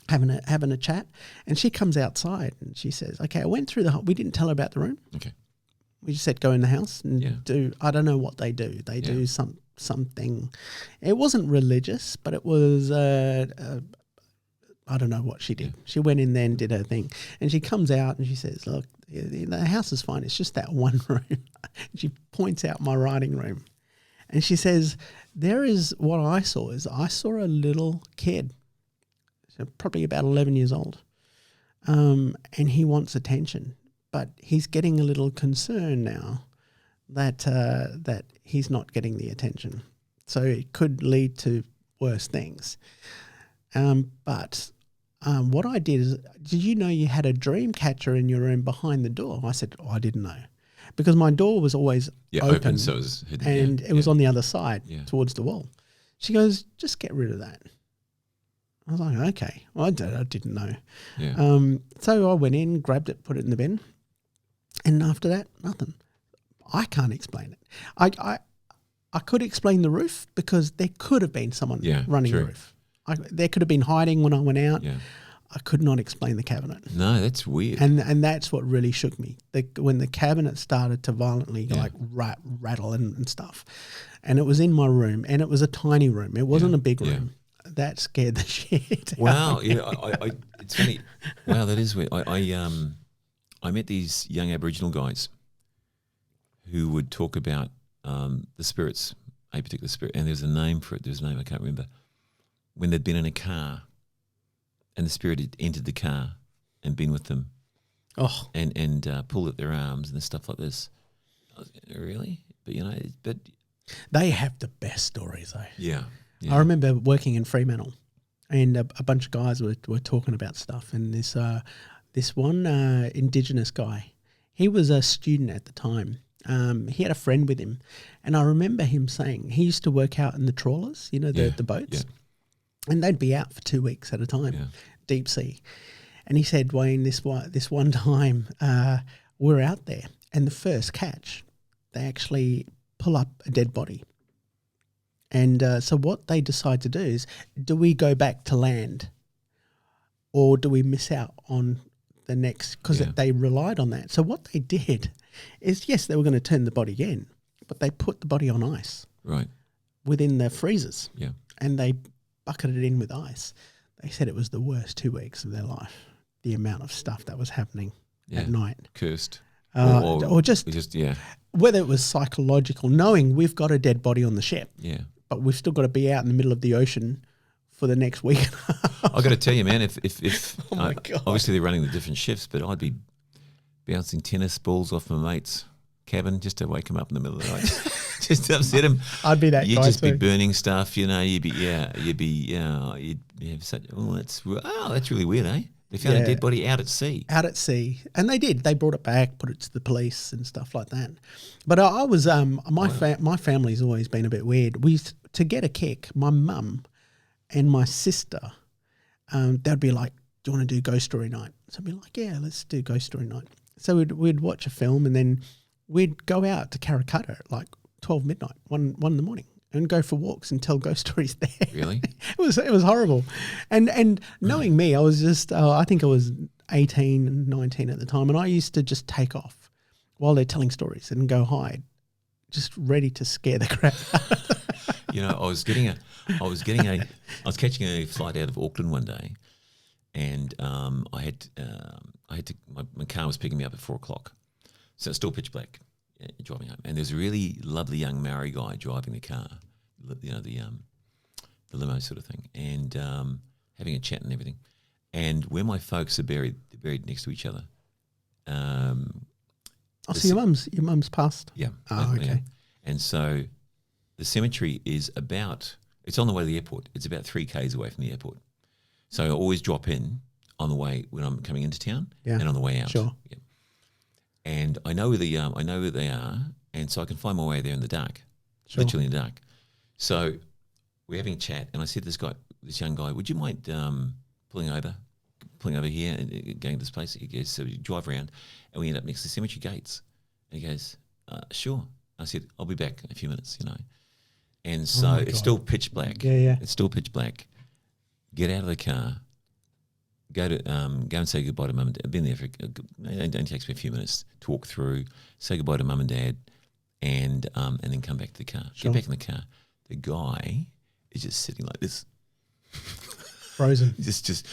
having a chat, and she comes outside and she says, okay, I went through we didn't tell her about the room. Okay. We just said go in the house and do, I don't know what they do. They do something. It wasn't religious, but it was, I don't know what she did. She went in there and did her thing. And she comes out and she says, look, the house is fine. It's just that one room. She points out my writing room. And she says, what I saw a little kid, so probably about 11 years old, and he wants attention. But he's getting a little concerned now that he's not getting the attention. So it could lead to worse things. But what I did is, did you know you had a dream catcher in your room behind the door? I said, I didn't know. Because my door was always open, so it was hidden, and it was on the other side towards the wall. She goes, just get rid of that. I was like, okay. Well, I didn't know. Yeah. So I went in, grabbed it, put it in the bin. And after that, nothing. I can't explain it. I could explain the roof, because there could have been someone running the roof. There could have been hiding when I went out. Yeah. I could not explain the cabinet. No, that's weird. And that's what really shook me. When the cabinet started to violently rattle and stuff. And it was in my room, and it was a tiny room. It wasn't a big room. That scared the shit wow, out of me. It's funny. Wow, that is weird. I met these young Aboriginal guys who would talk about the spirits, a particular spirit, and there's a name for it. There's a name I can't remember. When they'd been in a car, and the spirit had entered the car and been with them, and pulled at their arms and stuff like this. Really, but they have the best stories, though. Yeah. I remember working in Fremantle, and a bunch of guys were talking about stuff, and this one Indigenous guy, he was a student at the time. He had a friend with him, and I remember him saying he used to work out in the trawlers, the boats, and they'd be out for 2 weeks at a time, deep sea. And he said, Wayne, this one time we're out there, and the first catch, they actually pull up a dead body. And so what they decide to do is, do we go back to land, or do we miss out on the next? Because they relied on that. So what they did is, yes, they were going to turn the body in, but they put the body on ice, right, within the freezers, yeah, and they bucketed it in with ice. They said it was the worst 2 weeks of their life. the amount of stuff that was happening at night. Cursed. Or just yeah. Whether it was psychological, knowing we've got a dead body on the ship, but we've still got to be out in the middle of the ocean for the next week. I've got to tell you, man, if oh my God. Obviously they're running the different shifts, but I'd be bouncing tennis balls off my mate's cabin just to wake him up in the middle of the night, just to upset him. I'd be that You'd guy just too. be burning stuff, you know. You'd have such. That's really weird, eh? They found a dead body out at sea. Out at sea, and they did. They brought it back, put it to the police and stuff like that. But I was my family's always been a bit weird. We used to get a kick. My mum and my sister, they'd be like, "Do you want to do ghost story night?" So I'd be like, "Yeah, let's do ghost story night." So we'd watch a film, and then we'd go out to Karrakatta at like 12 midnight, 1 in the morning, and go for walks and tell ghost stories there. Really? It was horrible. And knowing me, I was just, I think I was 18 and 19 at the time, and I used to just take off while they're telling stories and go hide, just ready to scare the crap out. You know, I was catching a flight out of Auckland one day, and I had to, my car was picking me up at 4 o'clock. So it's still pitch black, driving home. And there's a really lovely young Maori guy driving the car, you know, the limo sort of thing, and having a chat and everything. And where my folks are buried, they're buried next to each other. So your mum's passed? Yeah. Oh, okay. Yeah. And so the cemetery is it's on the way to the airport. It's about 3 k's away from the airport. So I always drop in on the way when I'm coming into town and on the way out. Sure. Yeah. And I know where they are, and so I can find my way there in the dark, literally in the dark. So we're having a chat, and I said to this young guy, "Would you mind pulling over here and going to this place?" He goes, "So we drive around, and we end up next to the cemetery gates." And he goes, "Sure." I said, "I'll be back in a few minutes," you know. And so it's still pitch black. Yeah. It's still pitch black. Get out of the car. Go and say goodbye to mum and dad. I've been there it only takes me a few minutes to walk through, say goodbye to mum and dad, and then come back to the car. Sure. Get back in the car. The guy is just sitting like this. Frozen. just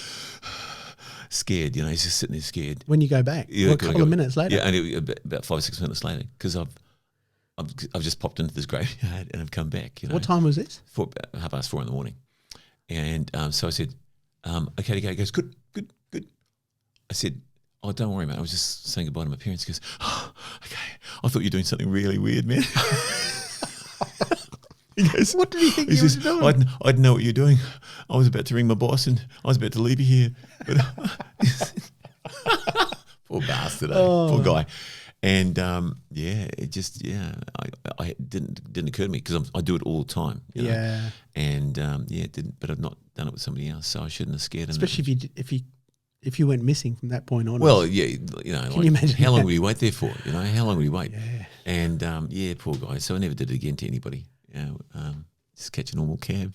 scared, you know, he's just sitting there scared. When you go back, a couple of minutes later? Yeah, only about 5 or 6 minutes later, because I've just popped into this graveyard and I've come back. You know, what time was this? 4:30 in the morning. And so I said, "Okay to go." He goes, Good. I said, "Oh, don't worry, mate. I was just saying goodbye to my parents." He goes, "Oh, okay. I thought you were doing something really weird, man." He goes, "What did he think you were doing?" I didn't know what you were doing. I was about to ring my boss and I was about to leave you here. But poor bastard, poor guy. And it just I didn't occur to me because I do it all the time. You know? And it didn't. But I've not done it with somebody else, so I shouldn't have scared him. Especially if you went missing from that point on. Well, yeah, you know, can you imagine how long would he wait there for? You know, how long would he wait? Yeah. And poor guy. So I never did it again to anybody. You know, just catch a normal cab.